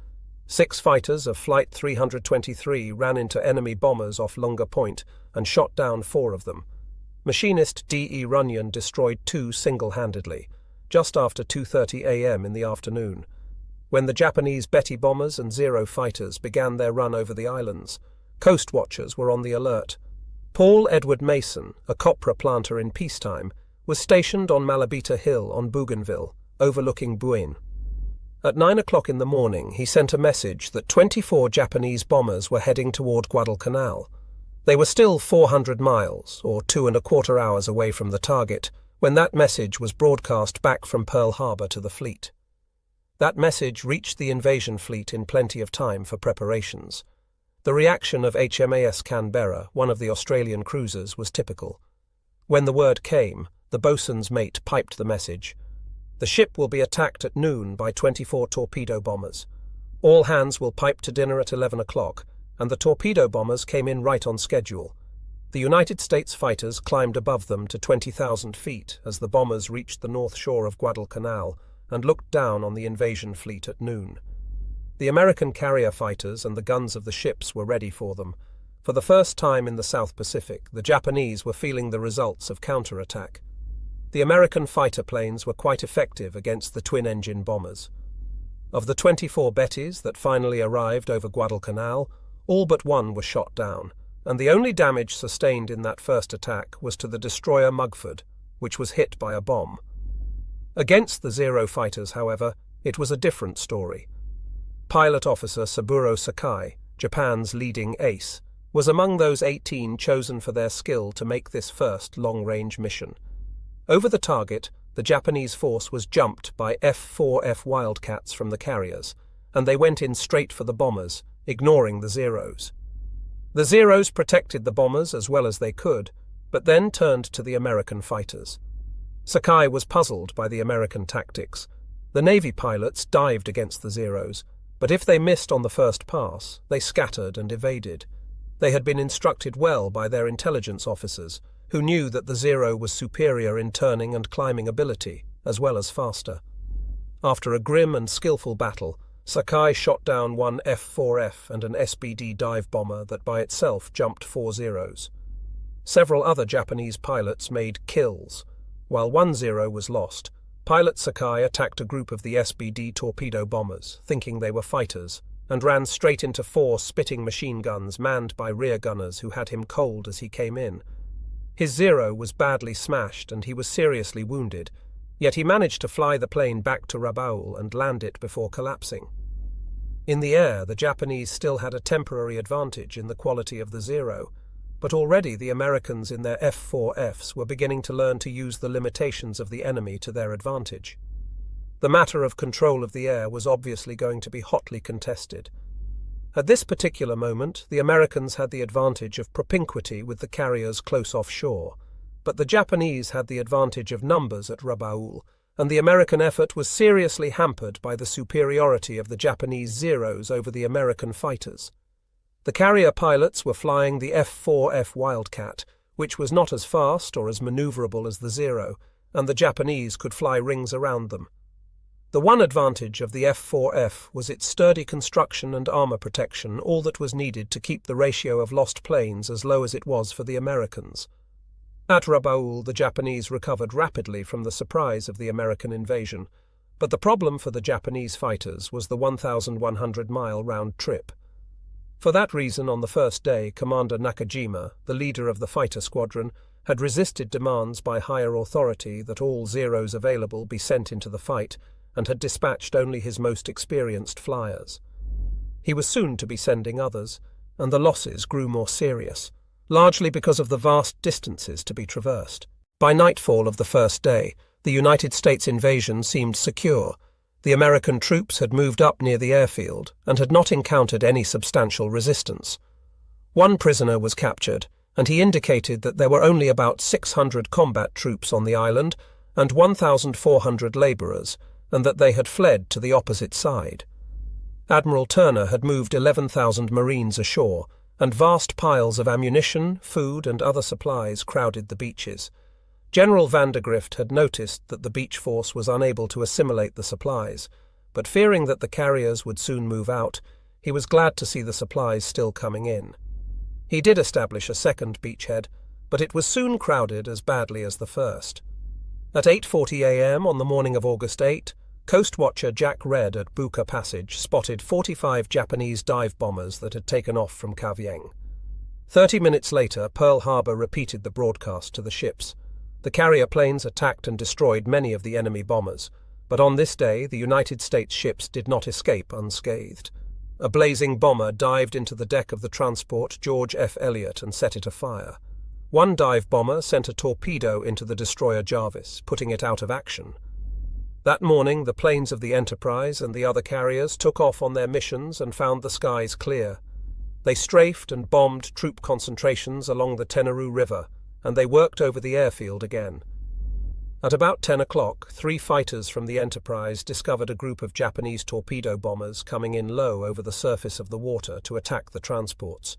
6 fighters of Flight 323 ran into enemy bombers off Lunga Point and shot down 4 of them. Machinist D.E. Runyon destroyed 2 single-handedly, just after 2:30 a.m. in the afternoon. When the Japanese Betty bombers and Zero fighters began their run over the islands, coast watchers were on the alert. Paul Edward Mason, a copra planter in peacetime, was stationed on Malabita Hill on Bougainville, overlooking Buin. At 9 o'clock in the morning, he sent a message that 24 Japanese bombers were heading toward Guadalcanal. They were still 400 miles, or 2¼ hours away from the target, when that message was broadcast back from Pearl Harbor to the fleet. That message reached the invasion fleet in plenty of time for preparations. The reaction of HMAS Canberra, one of the Australian cruisers, was typical. When the word came, the boatswain's mate piped the message: "The ship will be attacked at noon by 24 torpedo bombers. All hands will pipe to dinner at 11 o'clock, and the torpedo bombers came in right on schedule. The United States fighters climbed above them to 20,000 feet as the bombers reached the north shore of Guadalcanal and looked down on the invasion fleet at noon. The American carrier fighters and the guns of the ships were ready for them. For the first time in the South Pacific, the Japanese were feeling the results of counterattack. The American fighter planes were quite effective against the twin-engine bombers. Of the 24 Bettys that finally arrived over Guadalcanal, all but one were shot down, and the only damage sustained in that first attack was to the destroyer Mugford, which was hit by a bomb. Against the Zero fighters, however, it was a different story. Pilot officer Saburo Sakai, Japan's leading ace, was among those 18 chosen for their skill to make this first long-range mission. Over the target, the Japanese force was jumped by F-4F Wildcats from the carriers, and they went in straight for the bombers, ignoring the Zeros. The Zeros protected the bombers as well as they could, but then turned to the American fighters. Sakai was puzzled by the American tactics. The Navy pilots dived against the Zeros, but if they missed on the first pass, they scattered and evaded. They had been instructed well by their intelligence officers, who knew that the Zero was superior in turning and climbing ability, as well as faster. After a grim and skillful battle, Sakai shot down one F-4F and an SBD dive bomber that by itself jumped 4 Zeros. Several other Japanese pilots made kills. While 1 Zero was lost, pilot Sakai attacked a group of the SBD torpedo bombers, thinking they were fighters, and ran straight into 4 spitting machine guns manned by rear gunners who had him cold as he came in. His Zero was badly smashed and he was seriously wounded, yet he managed to fly the plane back to Rabaul and land it before collapsing. In the air, the Japanese still had a temporary advantage in the quality of the Zero, but already the Americans in their F-4Fs were beginning to learn to use the limitations of the enemy to their advantage. The matter of control of the air was obviously going to be hotly contested. At this particular moment, the Americans had the advantage of propinquity with the carriers close offshore, but the Japanese had the advantage of numbers at Rabaul, and the American effort was seriously hampered by the superiority of the Japanese Zeros over the American fighters. The carrier pilots were flying the F-4F Wildcat, which was not as fast or as maneuverable as the Zero, and the Japanese could fly rings around them. The one advantage of the F-4F was its sturdy construction and armor protection, all that was needed to keep the ratio of lost planes as low as it was for the Americans. At Rabaul, the Japanese recovered rapidly from the surprise of the American invasion, but the problem for the Japanese fighters was the 1,100-mile round trip. For that reason, on the first day, Commander Nakajima, the leader of the fighter squadron, had resisted demands by higher authority that all Zeros available be sent into the fight, and had dispatched only his most experienced flyers. He was soon to be sending others, and the losses grew more serious, largely because of the vast distances to be traversed. By nightfall of the first day, the United States invasion seemed secure. The American troops had moved up near the airfield and had not encountered any substantial resistance. One prisoner was captured, and he indicated that there were only about 600 combat troops on the island and 1,400 labourers, and that they had fled to the opposite side. Admiral Turner had moved 11,000 Marines ashore, and vast piles of ammunition, food, and other supplies crowded the beaches. General Vandergrift had noticed that the beach force was unable to assimilate the supplies, but fearing that the carriers would soon move out, he was glad to see the supplies still coming in. He did establish a second beachhead, but it was soon crowded as badly as the first. At 8:40 a.m. on the morning of August 8, Coast Watcher Jack Red at Buka Passage spotted 45 Japanese dive bombers that had taken off from Kavieng. 30 minutes later, Pearl Harbor repeated the broadcast to the ships. The carrier planes attacked and destroyed many of the enemy bombers, but on this day the United States ships did not escape unscathed. A blazing bomber dived into the deck of the transport George F. Elliott and set it afire. One dive bomber sent a torpedo into the destroyer Jarvis, putting it out of action. That morning, the planes of the Enterprise and the other carriers took off on their missions and found the skies clear. They strafed and bombed troop concentrations along the Tenarue River, and they worked over the airfield again. At about 10 o'clock, 3 fighters from the Enterprise discovered a group of Japanese torpedo bombers coming in low over the surface of the water to attack the transports.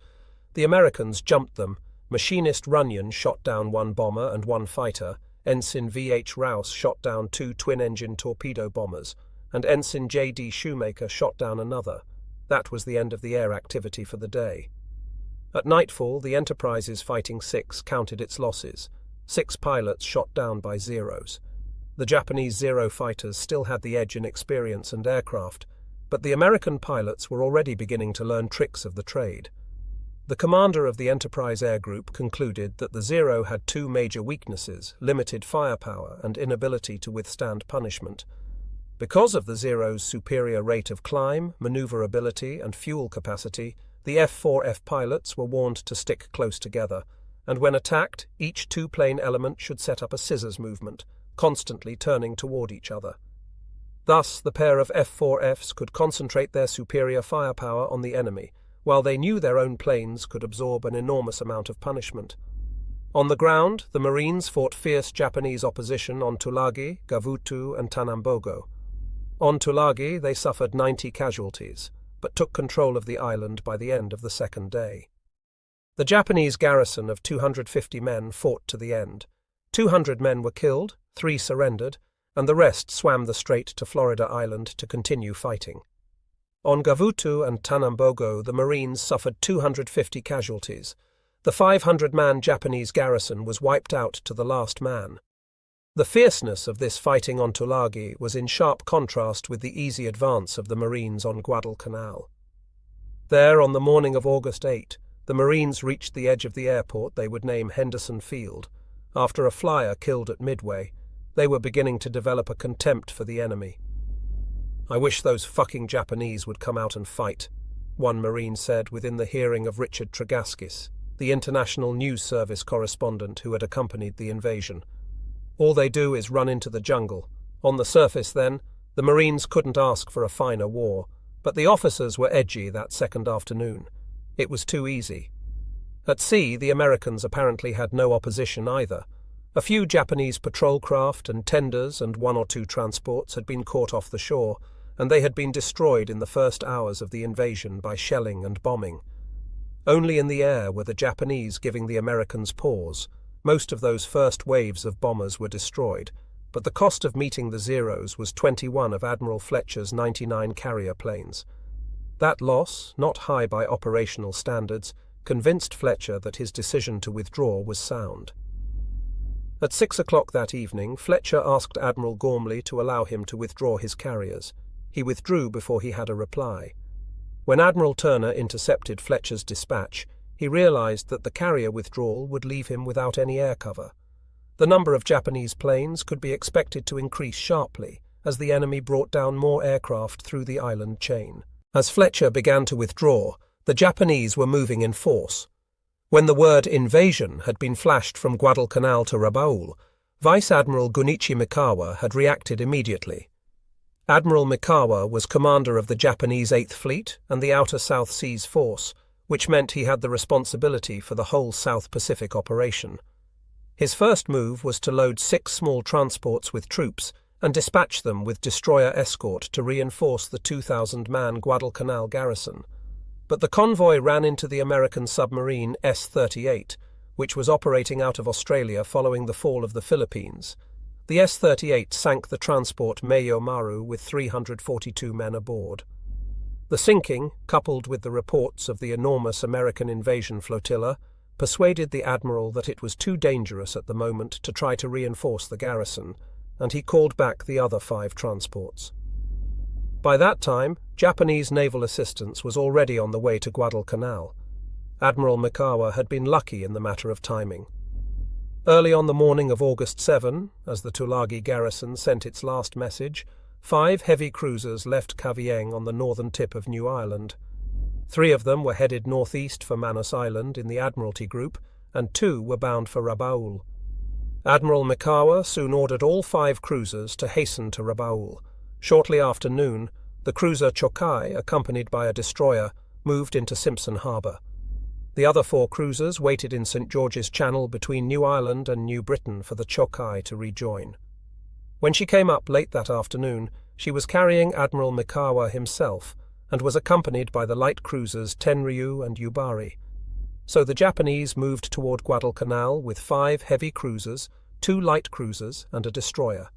The Americans jumped them. Machinist Runyon shot down 1 bomber and 1 fighter, Ensign V.H. Rouse shot down 2 twin-engine torpedo bombers, and Ensign J.D. Shoemaker shot down another. That was the end of the air activity for the day. At nightfall, the Enterprise's Fighting Six counted its losses. 6 pilots shot down by Zeros. The Japanese Zero fighters still had the edge in experience and aircraft, but the American pilots were already beginning to learn tricks of the trade. The commander of the Enterprise Air Group concluded that the Zero had 2 major weaknesses: limited firepower and inability to withstand punishment. Because of the Zero's superior rate of climb, maneuverability, and fuel capacity, the F-4F pilots were warned to stick close together, and when attacked, each 2-plane element should set up a scissors movement, constantly turning toward each other. Thus, the pair of F-4Fs could concentrate their superior firepower on the enemy, while they knew their own planes could absorb an enormous amount of punishment. On the ground, the Marines fought fierce Japanese opposition on Tulagi, Gavutu, and Tanambogo. On Tulagi, they suffered 90 casualties, but took control of the island by the end of the second day. The Japanese garrison of 250 men fought to the end. 200 men were killed, 3 surrendered, and the rest swam the strait to Florida Island to continue fighting. On Gavutu and Tanambogo, the Marines suffered 250 casualties. The 500-man Japanese garrison was wiped out to the last man. The fierceness of this fighting on Tulagi was in sharp contrast with the easy advance of the Marines on Guadalcanal. There, on the morning of August 8, the Marines reached the edge of the airport they would name Henderson Field. After a flyer killed at Midway, they were beginning to develop a contempt for the enemy. "I wish those fucking Japanese would come out and fight," one Marine said within the hearing of Richard Tregaskis, the international news service correspondent who had accompanied the invasion. "All they do is run into the jungle. On the surface, then, the Marines couldn't ask for a finer war, but the officers were edgy that second afternoon. It was too easy." At sea, the Americans apparently had no opposition either. A few Japanese patrol craft and tenders and 1 or 2 transports had been caught off the shore, and they had been destroyed in the first hours of the invasion by shelling and bombing. Only in the air were the Japanese giving the Americans pause. Most of those first waves of bombers were destroyed, but the cost of meeting the Zeros was 21 of Admiral Fletcher's 99 carrier planes. That loss, not high by operational standards, convinced Fletcher that his decision to withdraw was sound. At 6 o'clock that evening, Fletcher asked Admiral Gormley to allow him to withdraw his carriers. He withdrew before he had a reply. When Admiral Turner intercepted Fletcher's dispatch, he realized that the carrier withdrawal would leave him without any air cover. The number of Japanese planes could be expected to increase sharply as the enemy brought down more aircraft through the island chain. As Fletcher began to withdraw, the Japanese were moving in force. When the word invasion had been flashed from Guadalcanal to Rabaul, Vice Admiral Gunichi Mikawa had reacted immediately. Admiral Mikawa was commander of the Japanese 8th Fleet and the Outer South Seas Force, which meant he had the responsibility for the whole South Pacific operation. His first move was to load 6 small transports with troops and dispatch them with destroyer escort to reinforce the 2,000-man Guadalcanal garrison. But the convoy ran into the American submarine S-38, which was operating out of Australia following the fall of the Philippines. The S-38 sank the transport Mayo Maru with 342 men aboard. The sinking, coupled with the reports of the enormous American invasion flotilla, persuaded the admiral that it was too dangerous at the moment to try to reinforce the garrison, and he called back the other 5 transports. By that time, Japanese naval assistance was already on the way to Guadalcanal. Admiral Mikawa had been lucky in the matter of timing. Early on the morning of August 7, as the Tulagi garrison sent its last message, 5 heavy cruisers left Cavien on the northern tip of New Ireland. 3 of them were headed northeast for Manus Island in the Admiralty Group, and 2 were bound for Rabaul. Admiral Mikawa soon ordered all 5 cruisers to hasten to Rabaul. Shortly after noon, the cruiser Chokai, accompanied by a destroyer, moved into Simpson Harbour. The other 4 cruisers waited in St. George's Channel between New Ireland and New Britain for the Chokai to rejoin. When she came up late that afternoon, she was carrying Admiral Mikawa himself and was accompanied by the light cruisers Tenryu and Yubari. So the Japanese moved toward Guadalcanal with 5 heavy cruisers, 2 light cruisers, and a destroyer.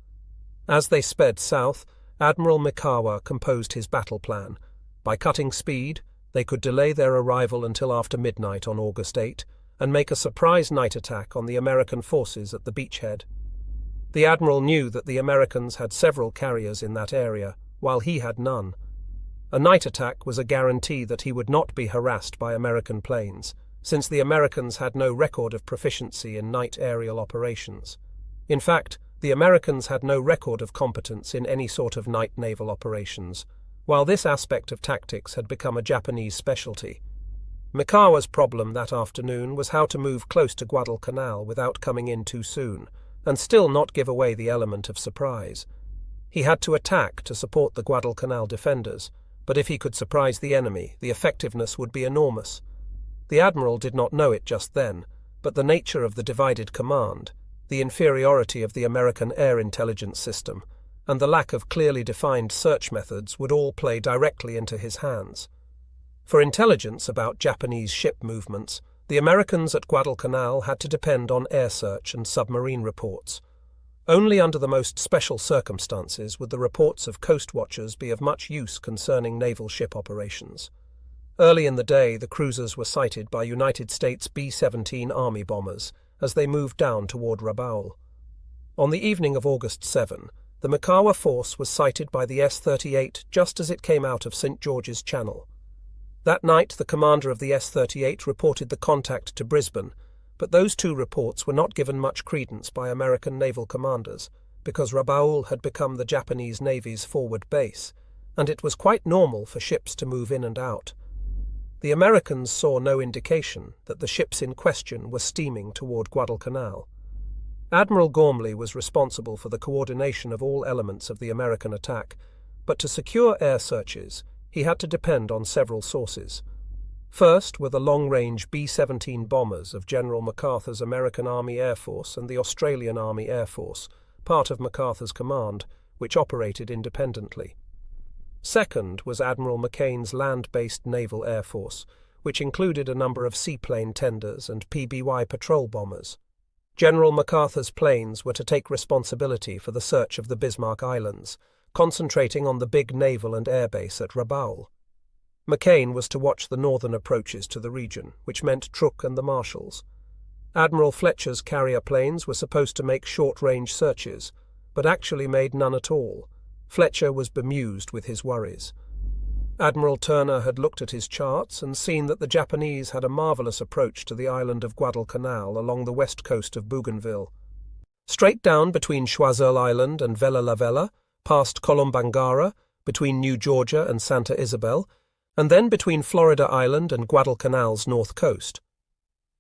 As they sped south, Admiral Mikawa composed his battle plan. By cutting speed, they could delay their arrival until after midnight on August 8 and make a surprise night attack on the American forces at the beachhead. The admiral knew that the Americans had several carriers in that area, while he had none. A night attack was a guarantee that he would not be harassed by American planes, since the Americans had no record of proficiency in night aerial operations. In fact, the Americans had no record of competence in any sort of night naval operations, while this aspect of tactics had become a Japanese specialty. Mikawa's problem that afternoon was how to move close to Guadalcanal without coming in too soon, and still not give away the element of surprise. He had to attack to support the Guadalcanal defenders, but if he could surprise the enemy, the effectiveness would be enormous. The admiral did not know it just then, but the nature of the divided command, the inferiority of the American air intelligence system, and the lack of clearly defined search methods would all play directly into his hands. For intelligence about Japanese ship movements, the Americans at Guadalcanal had to depend on air search and submarine reports. Only under the most special circumstances would the reports of coast watchers be of much use concerning naval ship operations. Early in the day, the cruisers were sighted by United States B-17 Army bombers as they moved down toward Rabaul. On the evening of August 7, the Mikawa force was sighted by the S-38 just as it came out of St. George's Channel. That night, the commander of the S-38 reported the contact to Brisbane, but those two reports were not given much credence by American naval commanders, because Rabaul had become the Japanese Navy's forward base, and it was quite normal for ships to move in and out. The Americans saw no indication that the ships in question were steaming toward Guadalcanal. Admiral Gormley was responsible for the coordination of all elements of the American attack, but to secure air searches, he had to depend on several sources. First were the long-range B-17 bombers of General MacArthur's American Army Air Force and the Australian Army Air Force, part of MacArthur's command, which operated independently. Second was Admiral McCain's land-based Naval Air Force, which included a number of seaplane tenders and PBY patrol bombers. General MacArthur's planes were to take responsibility for the search of the Bismarck Islands, concentrating on the big naval and air base at Rabaul. McCain was to watch the northern approaches to the region, which meant Truk and the Marshalls. Admiral Fletcher's carrier planes were supposed to make short-range searches, but actually made none at all. Fletcher was bemused with his worries. Admiral Turner had looked at his charts and seen that the Japanese had a marvelous approach to the island of Guadalcanal along the west coast of Bougainville. Straight down between Choiseul Island and Vella La Vella, past Colombangara, between New Georgia and Santa Isabel, and then between Florida Island and Guadalcanal's north coast.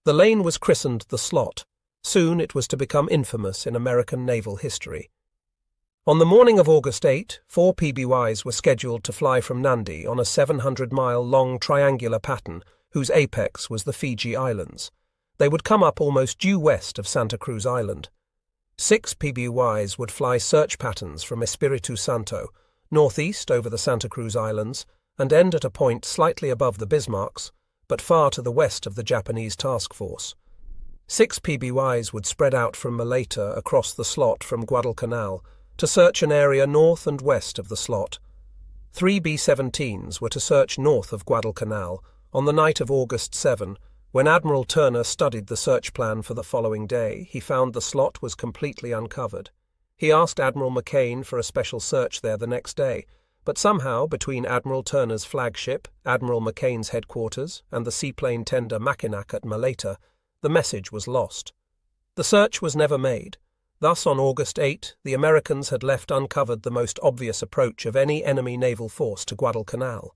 The lane was christened the Slot. Soon it was to become infamous in American naval history. On the morning of August 8, 4 PBYs were scheduled to fly from Nandi on a 700-mile-long triangular pattern whose apex was the Fiji Islands. They would come up almost due west of Santa Cruz Island. 6 PBYs would fly search patterns from Espiritu Santo, northeast over the Santa Cruz Islands, and end at a point slightly above the Bismarcks, but far to the west of the Japanese task force. 6 PBYs would spread out from Malaita across the Slot from Guadalcanal to search an area north and west of the Slot. 3 B-17s were to search north of Guadalcanal on the night of August 7. When Admiral Turner studied the search plan for the following day, he found the Slot was completely uncovered. He asked Admiral McCain for a special search there the next day, but somehow, between Admiral Turner's flagship, Admiral McCain's headquarters, and the seaplane tender Mackinac at Malaita, the message was lost. The search was never made. Thus, on August 8, the Americans had left uncovered the most obvious approach of any enemy naval force to Guadalcanal.